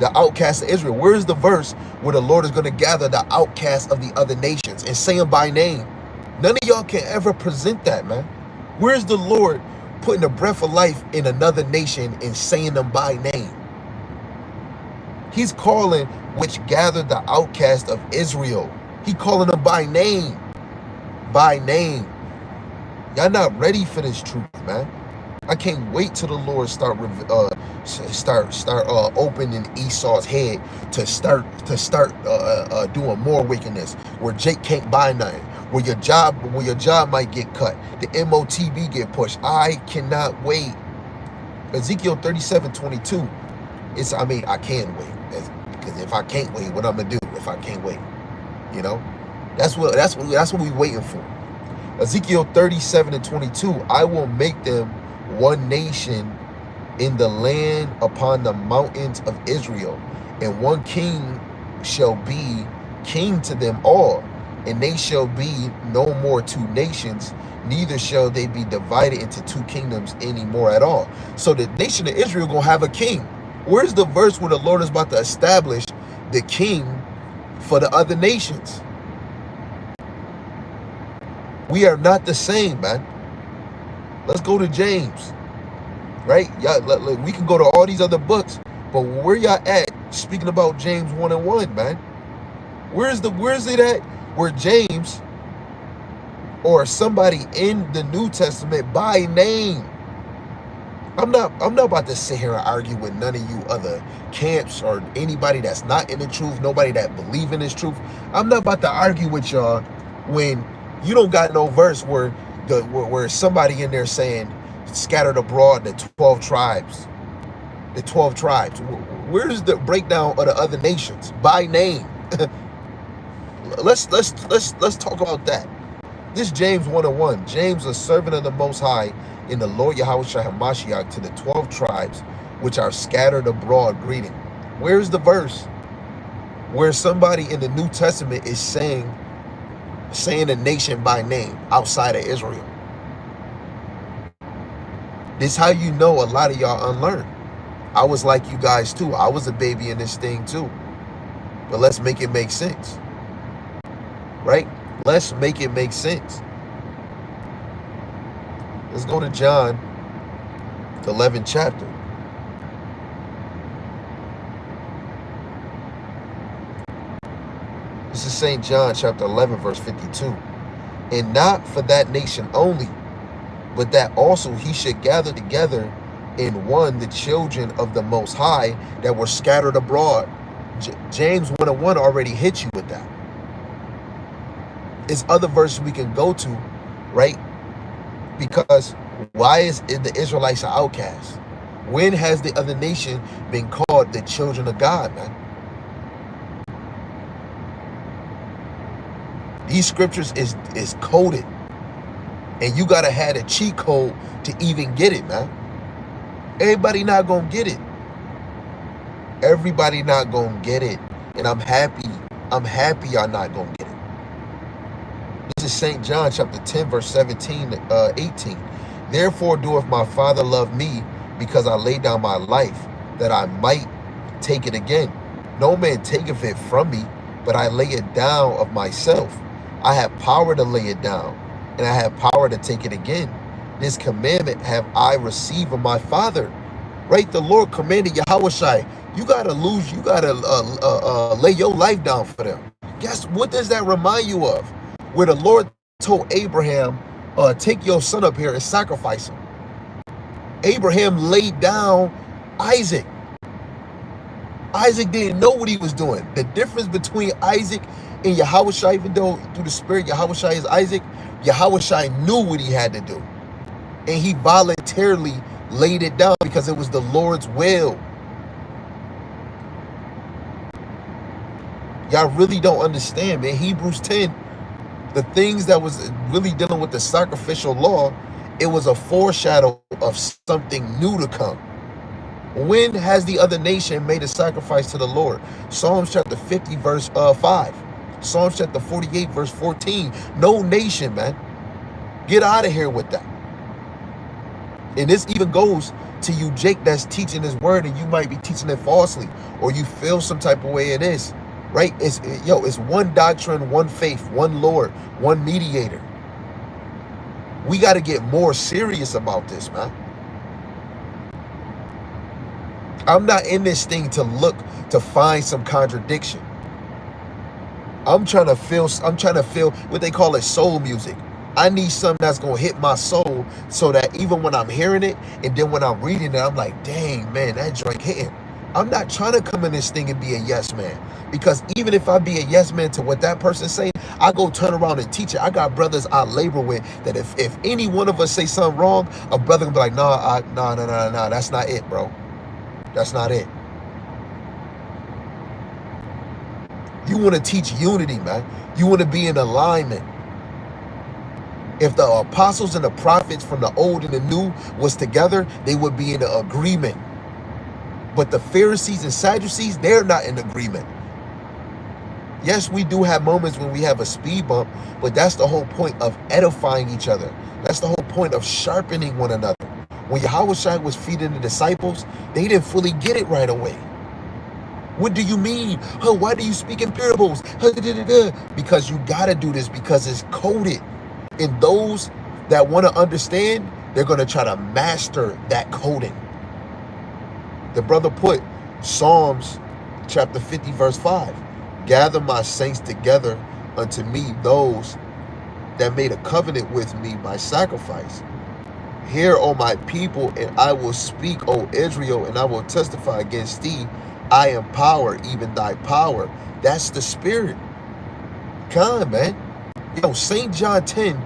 The outcast of Israel. Where's the verse where the Lord is going to gather the outcasts of the other nations and say them by name? None of y'all can ever present that, man. Where's the Lord putting the breath of life in another nation and saying them by name? He's calling which gathered the outcast of Israel. He calling them by name. By name. Y'all not ready for this truth, man. I can't wait till the Lord start opening Esau's head to start doing more wickedness, where Jake can't buy nothing, where your job might get cut, the MOTB get pushed. I cannot wait. Ezekiel 37:22. I can wait, because if I can't wait, what I'm gonna do if I can't wait? You know, that's what we waiting for. Ezekiel 37:22. I will make them one nation in the land upon the mountains of Israel, and one king shall be king to them all, and they shall be no more two nations, neither shall they be divided into two kingdoms anymore at all. So the nation of Israel gonna have a king. Where's the verse where the Lord is about to establish the king for the other nations? We are not the same, man. Let's go to James, right? Y'all, we can go to all these other books, but where y'all at speaking about James 1 and 1, man? Where's it at where James or somebody in the New Testament by name. I'm not about to sit here and argue with none of you other camps or anybody that's not in the truth, nobody that believe in this truth. I'm not about to argue with y'all when you don't got no verse where somebody in there saying scattered abroad the 12 tribes. The 12 tribes. Where's the breakdown of the other nations by name? let's talk about that. This James 1:1. James, a servant of the Most High, in the Lord Yahawashi HaMashiach, to the 12 tribes which are scattered abroad, greeting. Where's the verse where somebody in the New Testament is saying a nation by name outside of Israel? This is how you know a lot of y'all unlearned. I was like you guys too. I was a baby in this thing too. But let's make it make sense. Right? Let's make it make sense. Let's go to John, the 11th chapter. This is St. John chapter 11, verse 52. And not for that nation only, but that also he should gather together in one the children of the Most High that were scattered abroad. James 1:1 already hit you with that. There's other verses we can go to, right? Because why is the Israelites an outcast? When has the other nation been called the children of God, man? These scriptures is coded. And you gotta have a cheat code to even get it, man. Everybody not gonna get it. Everybody not gonna get it. And I'm happy y'all not gonna get it. This is St. John chapter 10, verse 17, 18. Therefore doeth my Father love me, because I lay down my life, that I might take it again. No man taketh it from me, but I lay it down of myself. I have power to lay it down, and I have power to take it again. This commandment have I received of my Father. Right? The Lord commanded Yahawashi, you gotta lay your life down for them. Guess what does that remind you of? Where the Lord told Abraham, take your son up here and sacrifice him. Abraham laid down Isaac. Isaac didn't know what he was doing. The difference between Isaac and Yahawashi, even though through the Spirit Yahawashi is Isaac, Yahawashi knew what he had to do. And he voluntarily laid it down because it was the Lord's will. Y'all really don't understand, man. Hebrews 10, the things that was really dealing with the sacrificial law, it was a foreshadow of something new to come. When has the other nation made a sacrifice to the Lord? Psalms chapter 50, verse 5. Psalms chapter 48, verse 14. No nation, man. Get out of here with that. And this even goes to you, Jake, that's teaching his word, and you might be teaching it falsely, or you feel some type of way it is. Right? It's one doctrine, one faith, one Lord, one mediator. We got to get more serious about this, man. I'm not in this thing to look to find some contradiction. I'm trying to feel what they call it soul music. I need something that's going to hit my soul so that even when I'm hearing it and then when I'm reading it, I'm like, dang, man, that joint hitting. I'm not trying to come in this thing and be a yes man. Because even if I be a yes man to what that person's saying, I go turn around and teach it. I got brothers I labor with that if any one of us say something wrong, a brother can be like, nah, that's not it, bro. That's not it. You want to teach unity, man. You want to be in alignment. If the apostles and the prophets from the old and the new was together, they would be in agreement. But the Pharisees and Sadducees, they're not in agreement. Yes, we do have moments when we have a speed bump, but that's the whole point of edifying each other. That's the whole point of sharpening one another. When Yahawashi was feeding the disciples, they didn't fully get it right away. What do you mean? Why do you speak in parables? Because you got to do this because it's coded. And those that want to understand, they're going to try to master that coding. The brother put Psalms chapter 50, verse 5. Gather my saints together unto me those that made a covenant with me by sacrifice. Hear, O my people, and I will speak, O Israel, and I will testify against thee. I am power, even thy power. That's the spirit. Come on, man. St. John 10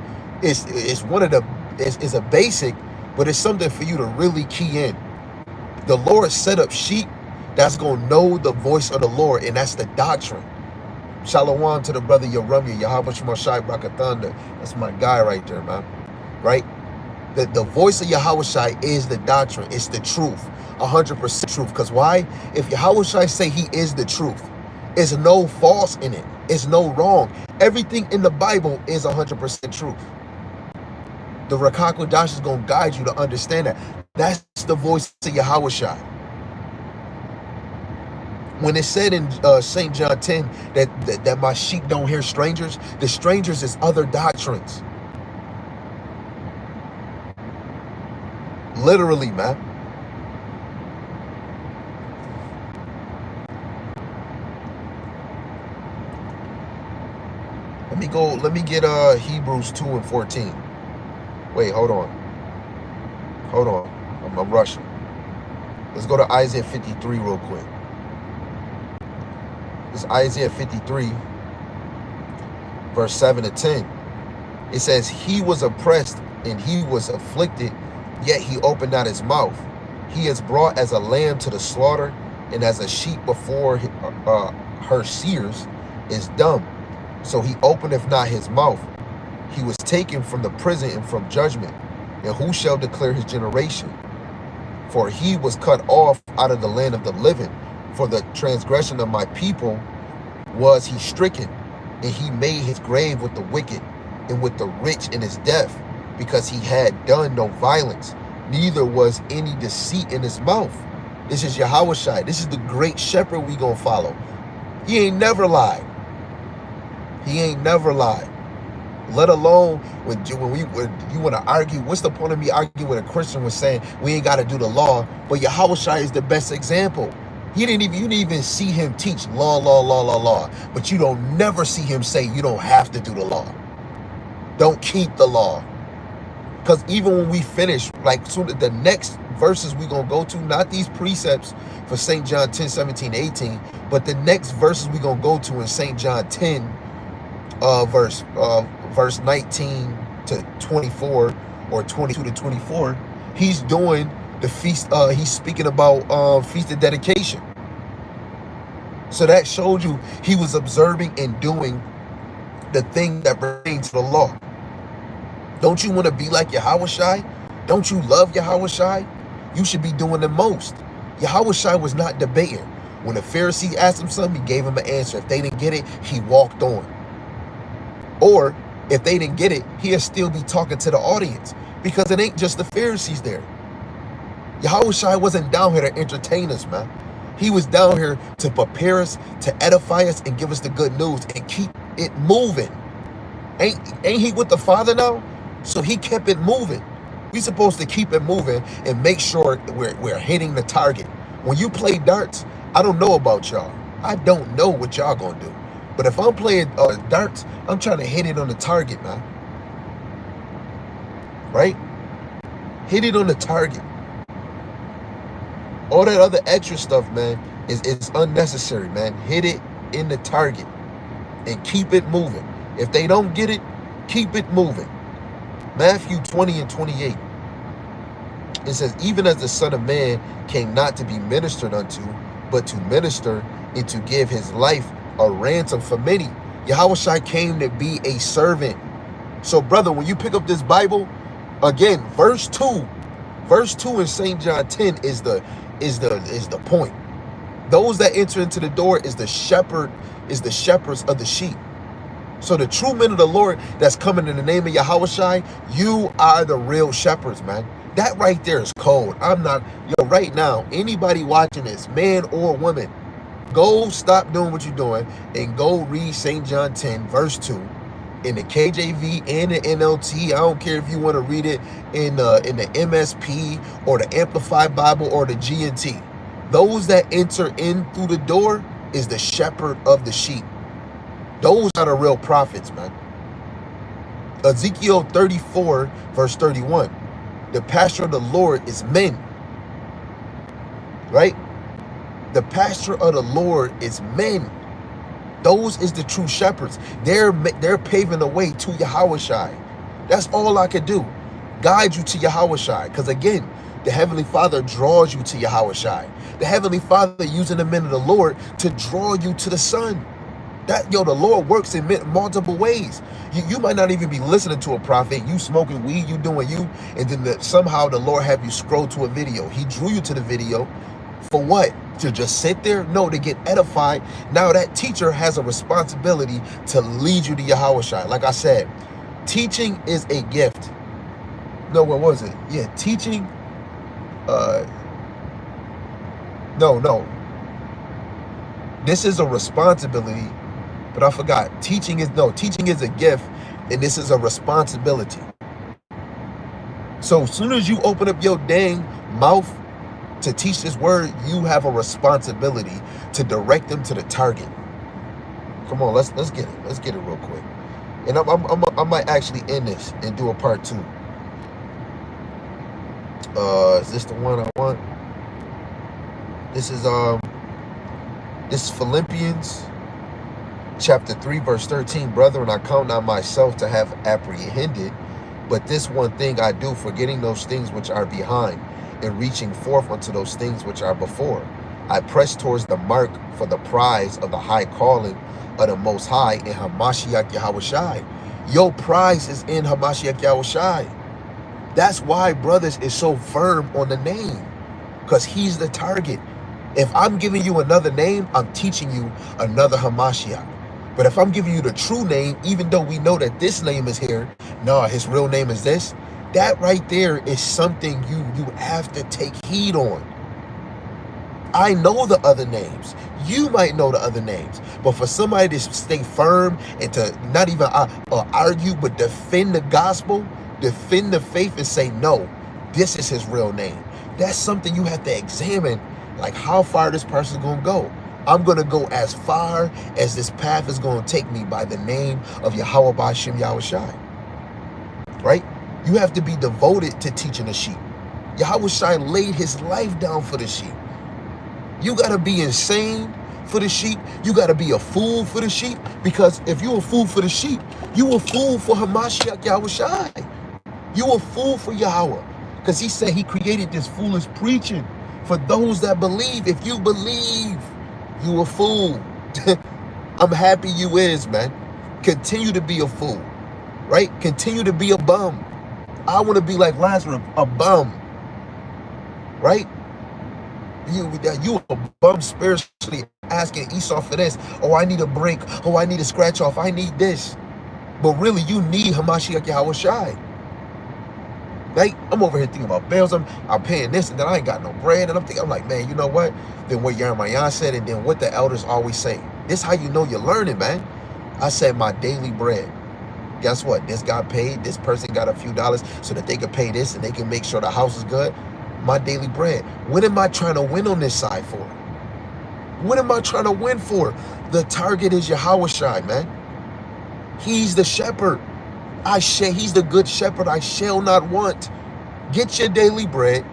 is one of the is a basic, but it's something for you to really key in. The Lord set up sheep that's gonna know the voice of the Lord, and that's the doctrine. Shalom to the brother Yahawashi, Yahawashi Brakatanda. That's my guy right there, man. Right? The voice of Yahawashi is the doctrine. It's the truth. 100% truth. Because why? If Yahawashi say he is the truth, there's no false in it. It's no wrong. Everything in the Bible is 100% truth. The Rakak Dash is going to guide you to understand that. That's the voice of Yahawashi. When it said in St. John 10 that my sheep don't hear strangers, the strangers is other doctrines. Literally, man. Let me get Hebrews 2 and 14. Wait, hold on. I'm rushing. Let's go to Isaiah 53 real quick. It's Isaiah 53, verse 7 to 10. It says, he was oppressed and he was afflicted, yet he opened not his mouth. He is brought as a lamb to the slaughter, and as a sheep before her shears is dumb. So he openeth not his mouth. He was taken from the prison and from judgment. And who shall declare his generation? For he was cut off out of the land of the living. For the transgression of my people was he stricken. And he made his grave with the wicked and with the rich in his death, because he had done no violence, neither was any deceit in his mouth. This is Yahawashi. This is the great shepherd we gonna follow. He ain't never lied. He ain't never lied. Let alone when you want to argue. What's the point of me arguing with a Christian with saying we ain't got to do the law? But Yahawashi is the best example. You didn't even see him teach law. But you don't never see him say you don't have to do the law. Don't keep the law. Because even when we finish, like soon the next verses we gonna go to, not these precepts for St. John 10, 17, 18, but the next verses we gonna go to in St. John 10, verse 19 to 24 or 22 to 24, he's doing the feast. He's speaking about feast of dedication. So that showed you he was observing and doing the thing that pertains to the law. Don't you want to be like Yahawashi? Don't you love Yahawashi? You should be doing the most. Yahawashi was not debating. When the Pharisee asked him something, he gave him an answer. If they didn't get it, he walked on. Or if they didn't get it, he'll still be talking to the audience, because it ain't just the Pharisees there. Yahawashi wasn't down here to entertain us, man. He was down here to prepare us, to edify us, and give us the good news and keep it moving. Ain't he with the Father now? So he kept it moving. We're supposed to keep it moving and make sure we're hitting the target. When you play darts, I don't know about y'all. I don't know what y'all gonna do. But if I'm playing darts, I'm trying to hit it on the target, man. Right? Hit it on the target. All that other extra stuff, man, is unnecessary, man. Hit it in the target and keep it moving. If they don't get it, keep it moving. Matthew 20 and 28. It says, even as the Son of Man came not to be ministered unto, but to minister and to give his life a ransom for many. Yahawashi came to be a servant. So, brother, when you pick up this Bible, again, verse 2 in St. John 10 is the point. Those that enter into the door is the shepherds of the sheep. So the true men of the Lord that's coming in the name of Yahawashi, you are the real shepherds, man. That right there is cold. Right now, anybody watching this, man or woman, go stop doing what you're doing and go read St. John 10, verse 2 in the KJV and the NLT. I don't care if you want to read it in the MSP or the Amplified Bible or the GNT. Those that enter in through the door is the shepherd of the sheep. Those are the real prophets, man. Ezekiel 34, verse 31. The pasture of the Lord is men, right? The pasture of the Lord is men. Those is the true shepherds. They're paving the way to Yahawashi. That's all I could do. Guide you to Yahawashi. Because again, the Heavenly Father draws you to Yahawashi. The Heavenly Father using the men of the Lord to draw you to the Son. The Lord works in multiple ways. You might not even be listening to a prophet. You smoking weed, you doing you, and then somehow the Lord have you scroll to a video. He drew you to the video for what? To just sit there? No, to get edified. Now that teacher has a responsibility to lead you to Yahawashi. Like I said, teaching is a gift. No, what was it? Yeah, teaching. No. This is a responsibility. But I forgot. Teaching is a gift, and this is a responsibility. So as soon as you open up your dang mouth to teach this word, you have a responsibility to direct them to the target. Come on, let's get it. Let's get it real quick. And I might actually end this and do a part 2. Is this the one I want? This is Philippians chapter 3, verse 13. Brethren, I count not myself to have apprehended, but this one thing I do, forgetting those things which are behind, and reaching forth unto those things which are before. I press towards the mark for the prize of the high calling of the Most High in Hamashiach Yahawashi. Your prize is in Hamashiach Yahawashi. That's why brothers is so firm on the name, because he's the target. If I'm giving you another name, I'm teaching you another Hamashiach. But if I'm giving you the true name, even though we know that this name is here, no, his real name is this, that right there is something you have to take heed on. I know the other names. You might know the other names. But for somebody to stay firm and to not even argue, but defend the gospel, defend the faith and say, no, this is his real name. That's something you have to examine, like how far this person is going to go. I'm going to go as far as this path is going to take me by the name of Yahweh B'Shem Yahawashi. Right? You have to be devoted to teaching the sheep. Yahawashi laid his life down for the sheep. You got to be insane for the sheep. You got to be a fool for the sheep. Because if you're a fool for the sheep, you a fool for Hamashiach Yahawashi. You a fool for Yahweh. Because he said he created this foolish preaching for those that believe. If you believe, you a fool. I'm happy you is, man. Continue to be a fool, right? Continue to be a bum. I want to be like Lazarus, a bum, right? You a bum spiritually, asking Esau for this. Oh, I need a break. Oh, I need a scratch off. I need this. But really, you need Hamashiach Yahawashi. Right? I'm over here thinking about bills. I'm paying this, and then I ain't got no bread. And I'm like, man, you know what? Then what Jeremiah said, and then what the elders always say. This how you know you're learning, man. I said my daily bread. Guess what? This got paid. This person got a few dollars so that they can pay this and they can make sure the house is good. My daily bread. What am I trying to win on this side for? What am I trying to win for? The target is Yahawashi, man. He's the shepherd. He's the good shepherd. I shall not want. Get your daily bread.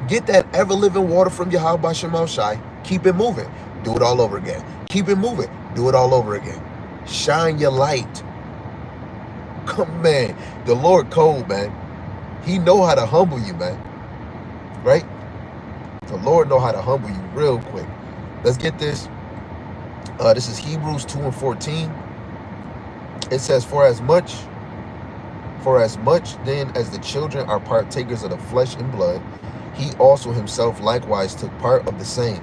Get that ever-living water from Yahweh B'Shem Yahawashi. Keep it moving. Do it all over again. Keep it moving. Do it all over again. Shine your light. Come, man. The Lord cold, man. He know how to humble you, man. Right? The Lord know how to humble you real quick. Let's get this. This is Hebrews 2 and 14. It says, For as much then as the children are partakers of the flesh and blood, he also himself likewise took part of the same,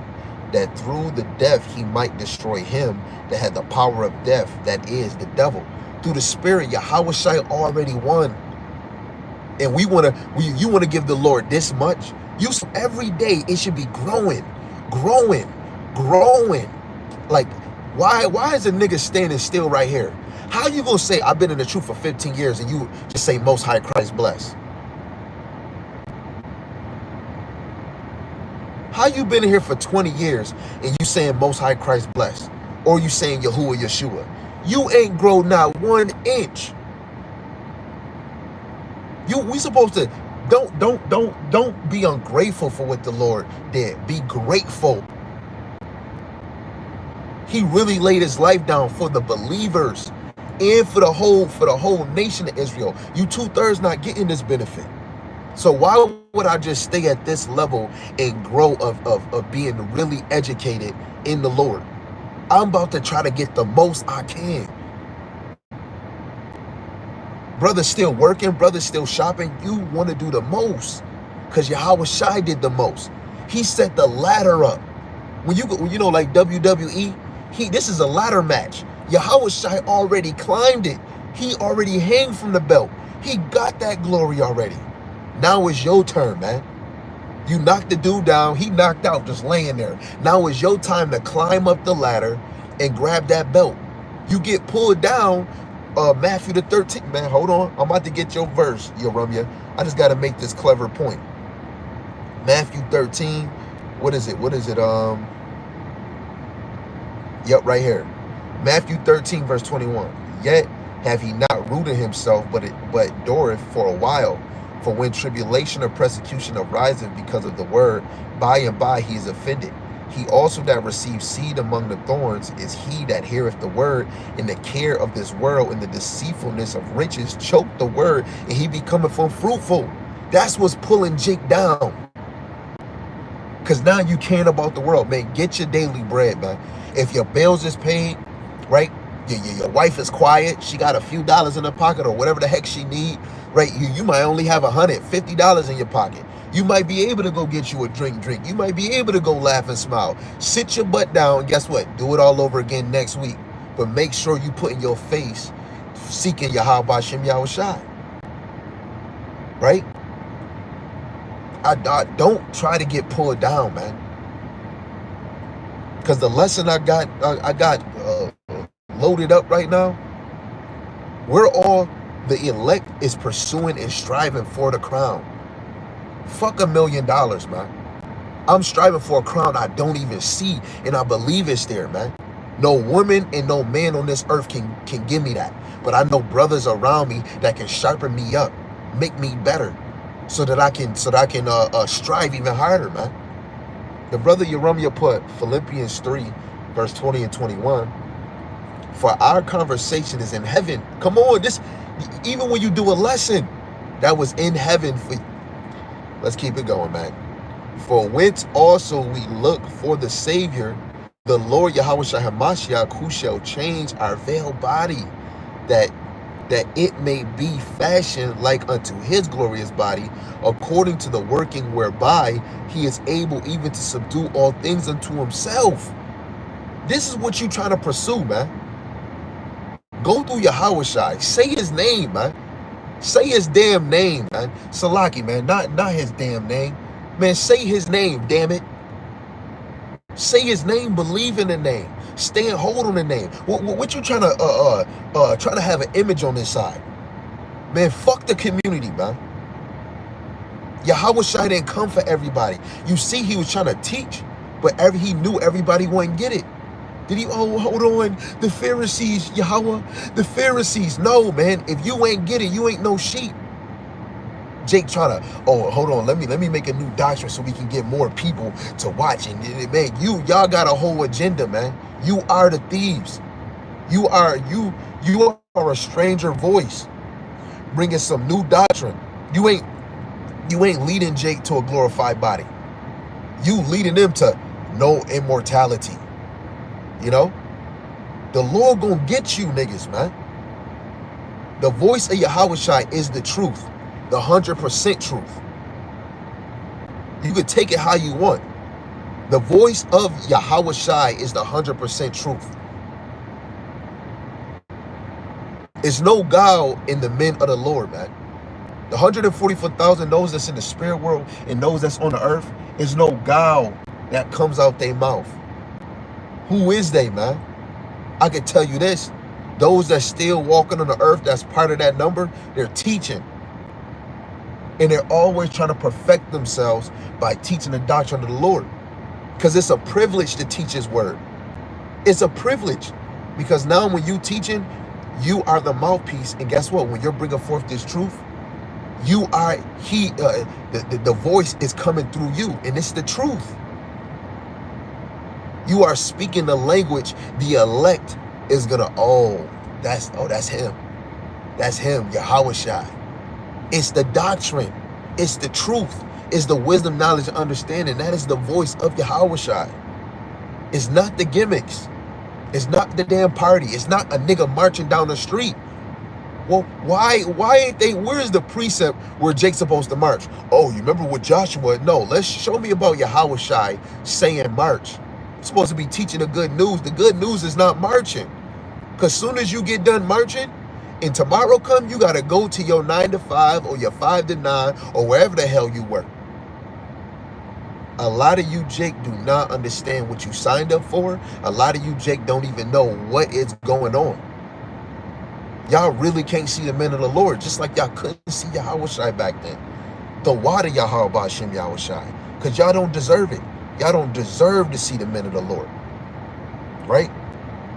that through the death he might destroy him that had the power of death, that is, the devil. Through the Spirit, Yahawashi already won. And you want to give the Lord this much? Every day it should be growing. Like, why is a nigga standing still right here? How you gonna say I've been in the truth for 15 years and you just say Most High Christ bless? How you been in here for 20 years and you saying Most High Christ bless? Or you saying Yahuwah Yeshua? You ain't grow not 1 inch. We supposed to don't be ungrateful for what the Lord did. Be grateful. He really laid his life down for the believers and for the whole nation of Israel. You 2/3 not getting this benefit. So why would I just stay at this level and grow of being really educated in the Lord? I'm about to try to get the most I can. Brother's still working, brother's still shopping. You want to do the most because Yahawashi did the most. He set the ladder up. When you know, like WWE, this is a ladder match. Yahawashi already climbed it. He already hang from the belt. He got that glory already. Now it's your turn, man. You knocked the dude down. He knocked out, just laying there. Now it's your time to climb up the ladder and grab that belt. You get pulled down. Matthew the 13th, man, hold on. I'm about to get your verse, Yahawashi. I just got to make this clever point. Matthew 13, what is it? Yep, right here. Matthew 13, verse 21. Yet have he not rooted himself, but dureth for a while. For when tribulation or persecution ariseth because of the word, by and by he is offended. He also that receives seed among the thorns is he that heareth the word, and the care of this world and the deceitfulness of riches choke the word, and he becometh unfruitful. That's what's pulling Jake down. Because now you caring about the world, man. Get your daily bread, man. If your bills is paid, right? Your wife is quiet. She got a few dollars in her pocket or whatever the heck she need, right? You might only have $150 in your pocket. You might be able to go get you a drink. You might be able to go laugh and smile. Sit your butt down, and guess what? Do it all over again next week. But make sure you put in your face seeking Yahawashi. Right? I don't try to get pulled down, man. Because the lesson I got loaded up right now, we're all, the elect is pursuing and striving for the crown. Fuck $1 million, man. I'm striving for a crown I don't even see, and I believe it's there, man. No woman and no man on this earth can give me that. But I know brothers around me that can sharpen me up, make me better, so that I can strive even harder, man. The brother Yahawashi put Philippians 3, verse 20 and 21. For our conversation is in heaven. Come on, this, even when you do a lesson, that was in heaven for. Let's keep it going, man. For whence also we look for the Savior, the Lord Yahawashi HaMashiach, who shall change our veiled body, that it may be fashioned like unto his glorious body, according to the working whereby he is able even to subdue all things unto himself. This is what you trying to pursue, man. Go through Yahawashi. Say his name, man. Say his damn name, man. Salaki, man. Not his damn name. Man, say his name, damn it. Say his name, believe in the name. Stay and hold on the name. What you trying to have an image on this side? Man, fuck the community, man. Yahawashi didn't come for everybody. You see, he was trying to teach, but he knew everybody wouldn't get it. Did he? Oh, hold on. The Pharisees, Yahweh, the Pharisees. No, man. If you ain't get it, you ain't no sheep. Jake trying to, oh, hold on. Let me make a new doctrine so we can get more people to watch. And man, y'all got a whole agenda, man. You are the thieves. You are a stranger voice, bringing some new doctrine. You ain't leading Jake to a glorified body. You leading them to no immortality. You know, the Lord gonna get you niggas, man. The voice of Yahawashi is the truth, the 100% truth. You could take it how you want. The voice of Yahawashi is the 100% truth. It's no guile in the men of the Lord, man. The 144,000, those that's in the spirit world and those that's on the earth, is no guile that comes out their mouth. Who is they, man? I can tell you this. Those that still walking on the earth, that's part of that number, they're teaching. And they're always trying to perfect themselves by teaching the doctrine of the Lord. Because it's a privilege to teach his word. It's a privilege. Because now when you teaching, you are the mouthpiece. And guess what? When you're bringing forth this truth, you are the voice is coming through you, and it's the truth. You are speaking the language the elect is gonna, that's him. That's him, Yahawashi. It's the doctrine. It's the truth. It's the wisdom, knowledge, and understanding. That is the voice of Yahawashi. It's not the gimmicks. It's not the damn party. It's not a nigga marching down the street. Well, why ain't they, where's the precept where Jake's supposed to march? Oh, you remember with Joshua? No, let's show me about Yahawashi saying march. You're supposed to be teaching the good news. The good news is not marching. Because soon as you get done marching, and tomorrow come, you got to go to your 9 to 5 or your 5 to 9 or wherever the hell you work. A lot of you, Jake, do not understand what you signed up for. A lot of you, Jake, don't even know what is going on. Y'all really can't see the men of the Lord, just like y'all couldn't see Yahawashi back then. The water Yahawashi Yahawashi, because y'all don't deserve it. Y'all don't deserve to see the men of the Lord, right?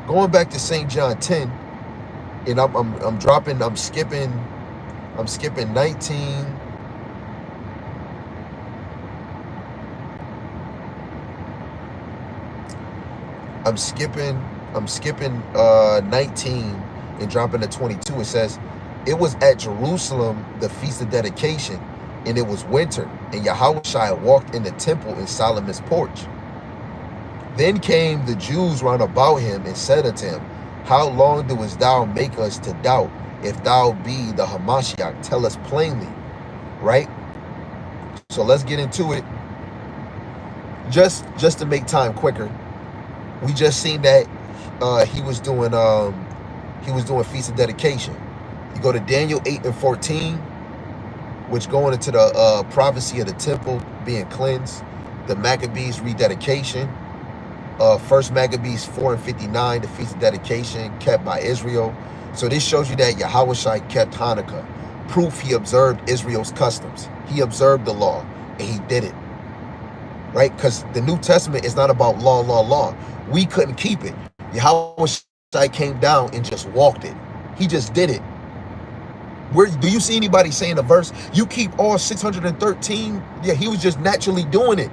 Going back to St. John 10, and I'm skipping 19. I'm skipping 19 and dropping to 22. It says, it was at Jerusalem, the feast of dedication, and it was winter, and Yahawashi walked in the temple in Solomon's porch. Then came the Jews round about him and said unto him, how long doest thou make us to doubt? If thou be the Hamashiach, tell us plainly. Right? So let's get into it. Just to make time quicker, we just seen that he was doing feast of dedication. You go to Daniel 8 and 14, which going into the prophecy of the temple being cleansed, the Maccabees rededication, First Maccabees 4 and 59, the feast of dedication kept by Israel. So this shows you that Yahawashi kept Hanukkah. Proof he observed Israel's customs. He observed the law and he did it. Right? Because the New Testament is not about law. We couldn't keep it. Yahawashi came down and just walked it. He just did it. Where do you see anybody saying a verse, you keep all 613? Yeah, he was just naturally doing it.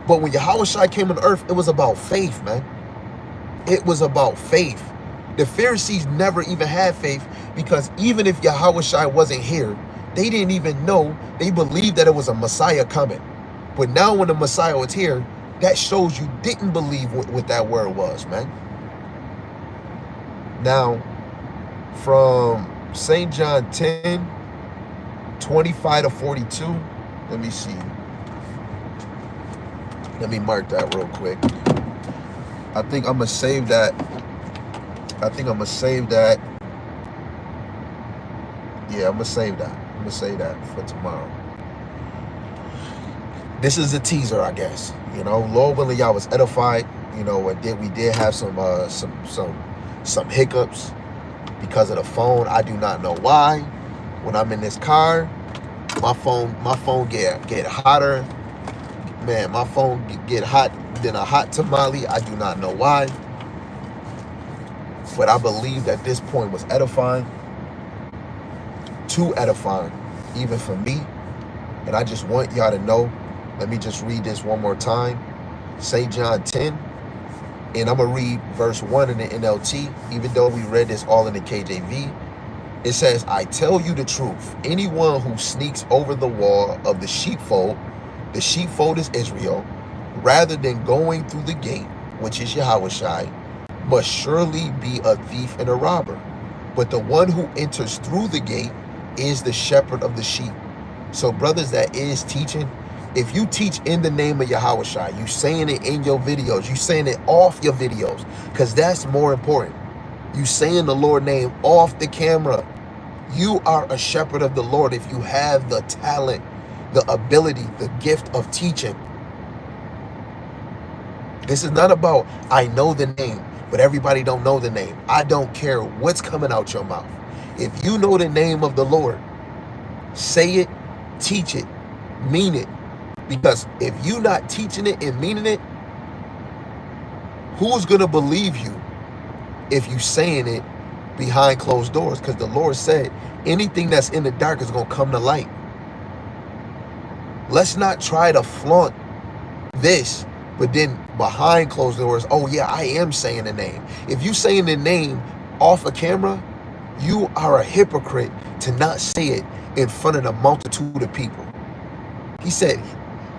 But when Yahawashi came on earth, it was about faith, man. It was about faith. The Pharisees never even had faith, because even if Yahawashi wasn't here, they didn't even know. They believed that it was a Messiah coming. But now when the Messiah was here, that shows you didn't believe what that word was, man. Now, from St. John 10, 25 to 42, let me see. Let me mark that real quick. I think I'm going to save that. Yeah, I'm going to save that. I'm going to save that for tomorrow. This is a teaser, I guess. You know, Lord willing, y'all was edified. You know, we did have some hiccups because of the phone. I do not know why. When I'm in this car, my phone get hotter. Man, my phone get hot than a hot tamale. I do not know why. But I believe that this point was edifying. Too edifying, even for me. And I just want y'all to know. Let me just read this one more time. St. John 10. And I'm going to read verse 1 in the NLT. Even though we read this all in the KJV. It says, I tell you the truth. Anyone who sneaks over the wall of the sheepfold is Israel, rather than going through the gate, which is Yahawashi, must surely be a thief and a robber. But the one who enters through the gate is the shepherd of the sheep. So brothers, that is teaching. If you teach in the name of Yahawashi, you saying it in your videos, you saying it off your videos, because that's more important. You saying the Lord name off the camera. You are a shepherd of the Lord if you have the talent, the ability, the gift of teaching. This is not about, I know the name, but everybody don't know the name. I don't care what's coming out your mouth. If you know the name of the Lord, say it, teach it, mean it. Because if you're not teaching it and meaning it, who's going to believe you if you saying it behind closed doors, because the Lord said anything that's in the dark is going to come to light. Let's not try to flaunt this, but then behind closed doors, oh yeah, I am saying the name. If you saying the name off a camera, you are a hypocrite to not say it in front of the multitude of people. He said,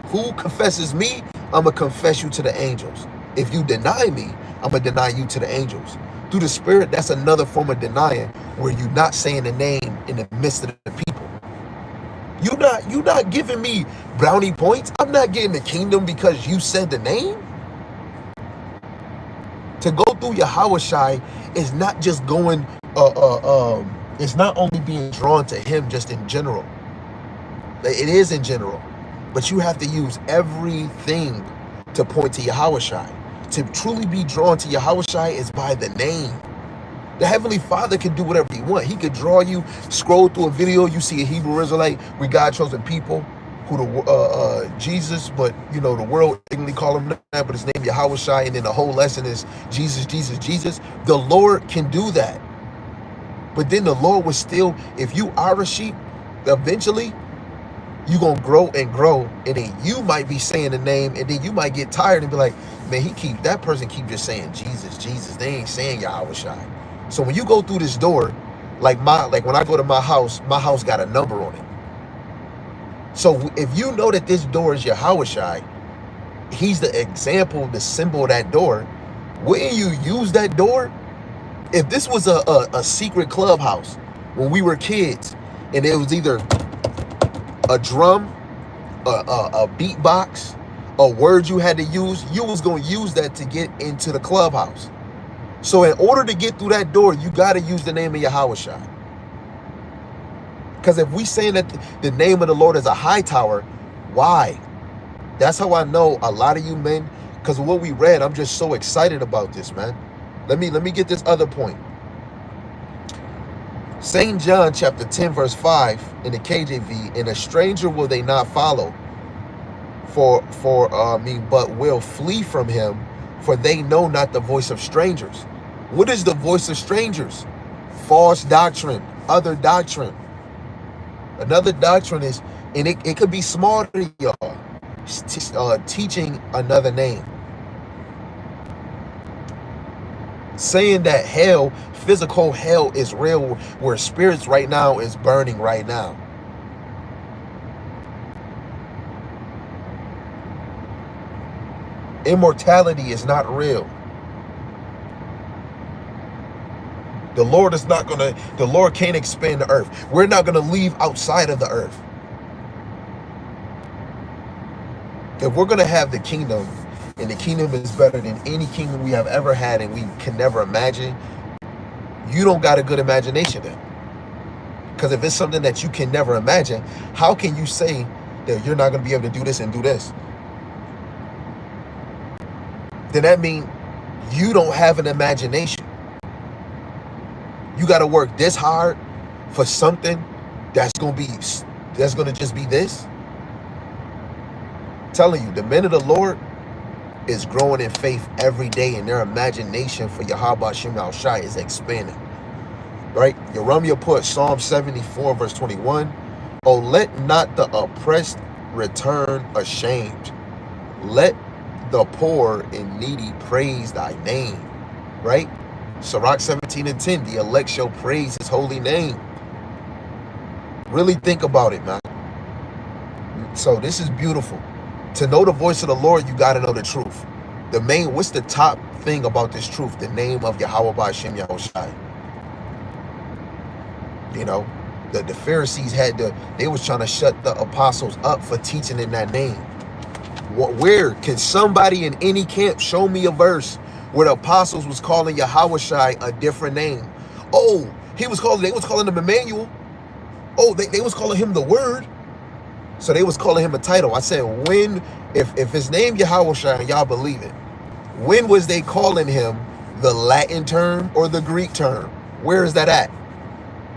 who confesses me, I'm going to confess you to the angels. If you deny me, I'm going to deny you to the angels. Through the Spirit, that's another form of denying, where you're not saying the name in the midst of the people. You're not giving me brownie points. I'm not getting the kingdom because you said the name. To go through Yahawashi is not just going, it's not only being drawn to him just in general. It is in general, but you have to use everything to point to Yahawashi. To truly be drawn to Yahawashi is by the name. The Heavenly Father can do whatever he wants. He could draw you, scroll through a video, you see a Hebrew Israelite with God chosen people, who the Jesus, but you know the world ignorantly call him that, but his name Yahawashi, and then the whole lesson is Jesus, Jesus, Jesus. The Lord can do that, but then the Lord will still, if you are a sheep, eventually you're gonna grow and grow, and then you might be saying the name, and then you might get tired and be like, man, that person keep just saying Jesus, Jesus. They ain't saying Yahawashi. So when you go through this door, like when I go to my house got a number on it. So if you know that this door is Yahawashi, he's the example, the symbol of that door, wouldn't you use that door? If this was a secret clubhouse when we were kids, and it was either a drum, a beatbox, a word you had to use, you was going to use that to get into the clubhouse. So in order to get through that door, you got to use the name of Yahawashi. Because if we saying that the name of the Lord is a high tower, why? That's how I know a lot of you men, because of what we read, I'm just so excited about this, man. Let me get this other point. St. John chapter 10 verse 5 in the KJV, and a stranger will they not follow, but will flee from him, for they know not the voice of strangers. What is the voice of strangers? False doctrine, other doctrine. Another doctrine is, and it could be small to y'all, teaching another name. Saying that hell, physical hell is real, where spirits right now is burning right now. Immortality is not real. The Lord can't expand the earth. We're not gonna leave outside of the earth. If we're gonna have the kingdom, and the kingdom is better than any kingdom we have ever had and we can never imagine, you don't got a good imagination then. Because if it's something that you can never imagine, how can you say that you're not gonna be able to do this and do this? Then that means you don't have an imagination. You got to work this hard for something that's gonna just be this. I'm telling you, the men of the Lord is growing in faith every day, and their imagination for Yahawashi is expanding. Right? Yeremiah put Psalm 74 verse 21. Oh, let not the oppressed return ashamed. Let the poor and needy praise thy name. Right? Sirach 17 and 10, the elect shall praise his holy name. Really think about it, man. So this is beautiful. To know the voice of the Lord, you got to know the truth. What's the top thing about this truth? The name of Yahawashi Yahawashi. You know, the Pharisees they was trying to shut the apostles up for teaching in that name. Where can somebody in any camp show me a verse where the apostles was calling Yahawashi a different name? Oh, they was calling him Emmanuel. Oh, they was calling him the Word. So they was calling him a title. I said, if his name Yahawashi and y'all believe it, when was they calling him the Latin term or the Greek term? Where is that at?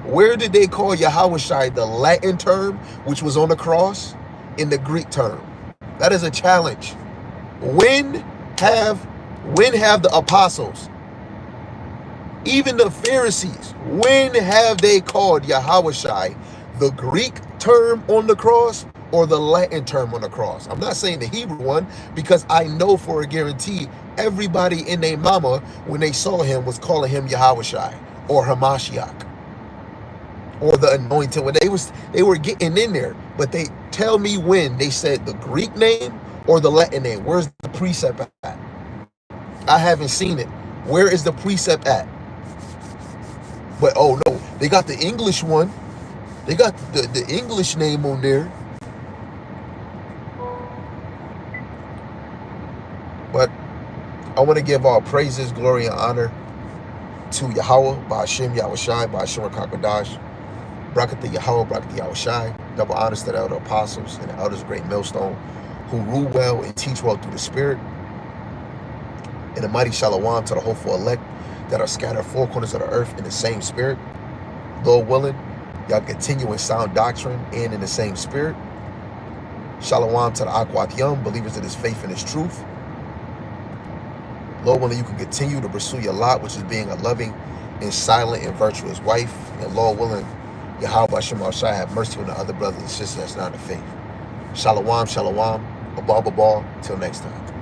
Where did they call Yahawashi the Latin term, which was on the cross, in the Greek term? That is a challenge. When have the apostles Even the Pharisees, when have they called Yahawashi the Greek term on the cross or the Latin term on the cross? I'm not saying the Hebrew one, because I know for a guarantee everybody in their mama, when they saw him, was calling him Yahawashi or Hamashiach or the anointed. When they were getting in there, but they tell me when they said the Greek name or the Latin name. Where's the precept at? I haven't seen it. Where is the precept at? But oh no, they got the English one. They got the English name on there. But I want to give all praises, glory, and honor to Yahweh, Ba'ashem Yahawashi, Ba'ashem Kakadash, Bracket the Yahweh, Bracket the Yahawashi. Double honors to the elder apostles and the elders of Great Millstone, who rule well and teach well through the Spirit. And a mighty shalom to the hopeful elect that are scattered four corners of the earth in the same Spirit. Lord willing, y'all continue in sound doctrine and in the same Spirit. Shalom to the Akwat Yom, believers in his faith and his truth. Lord willing, you can continue to pursue your lot, which is being a loving and silent and virtuous wife. And Lord willing, Yahweh Shem Shai have mercy on the other brothers and sisters that's not in the faith. Shalom, shalom, above, till next time.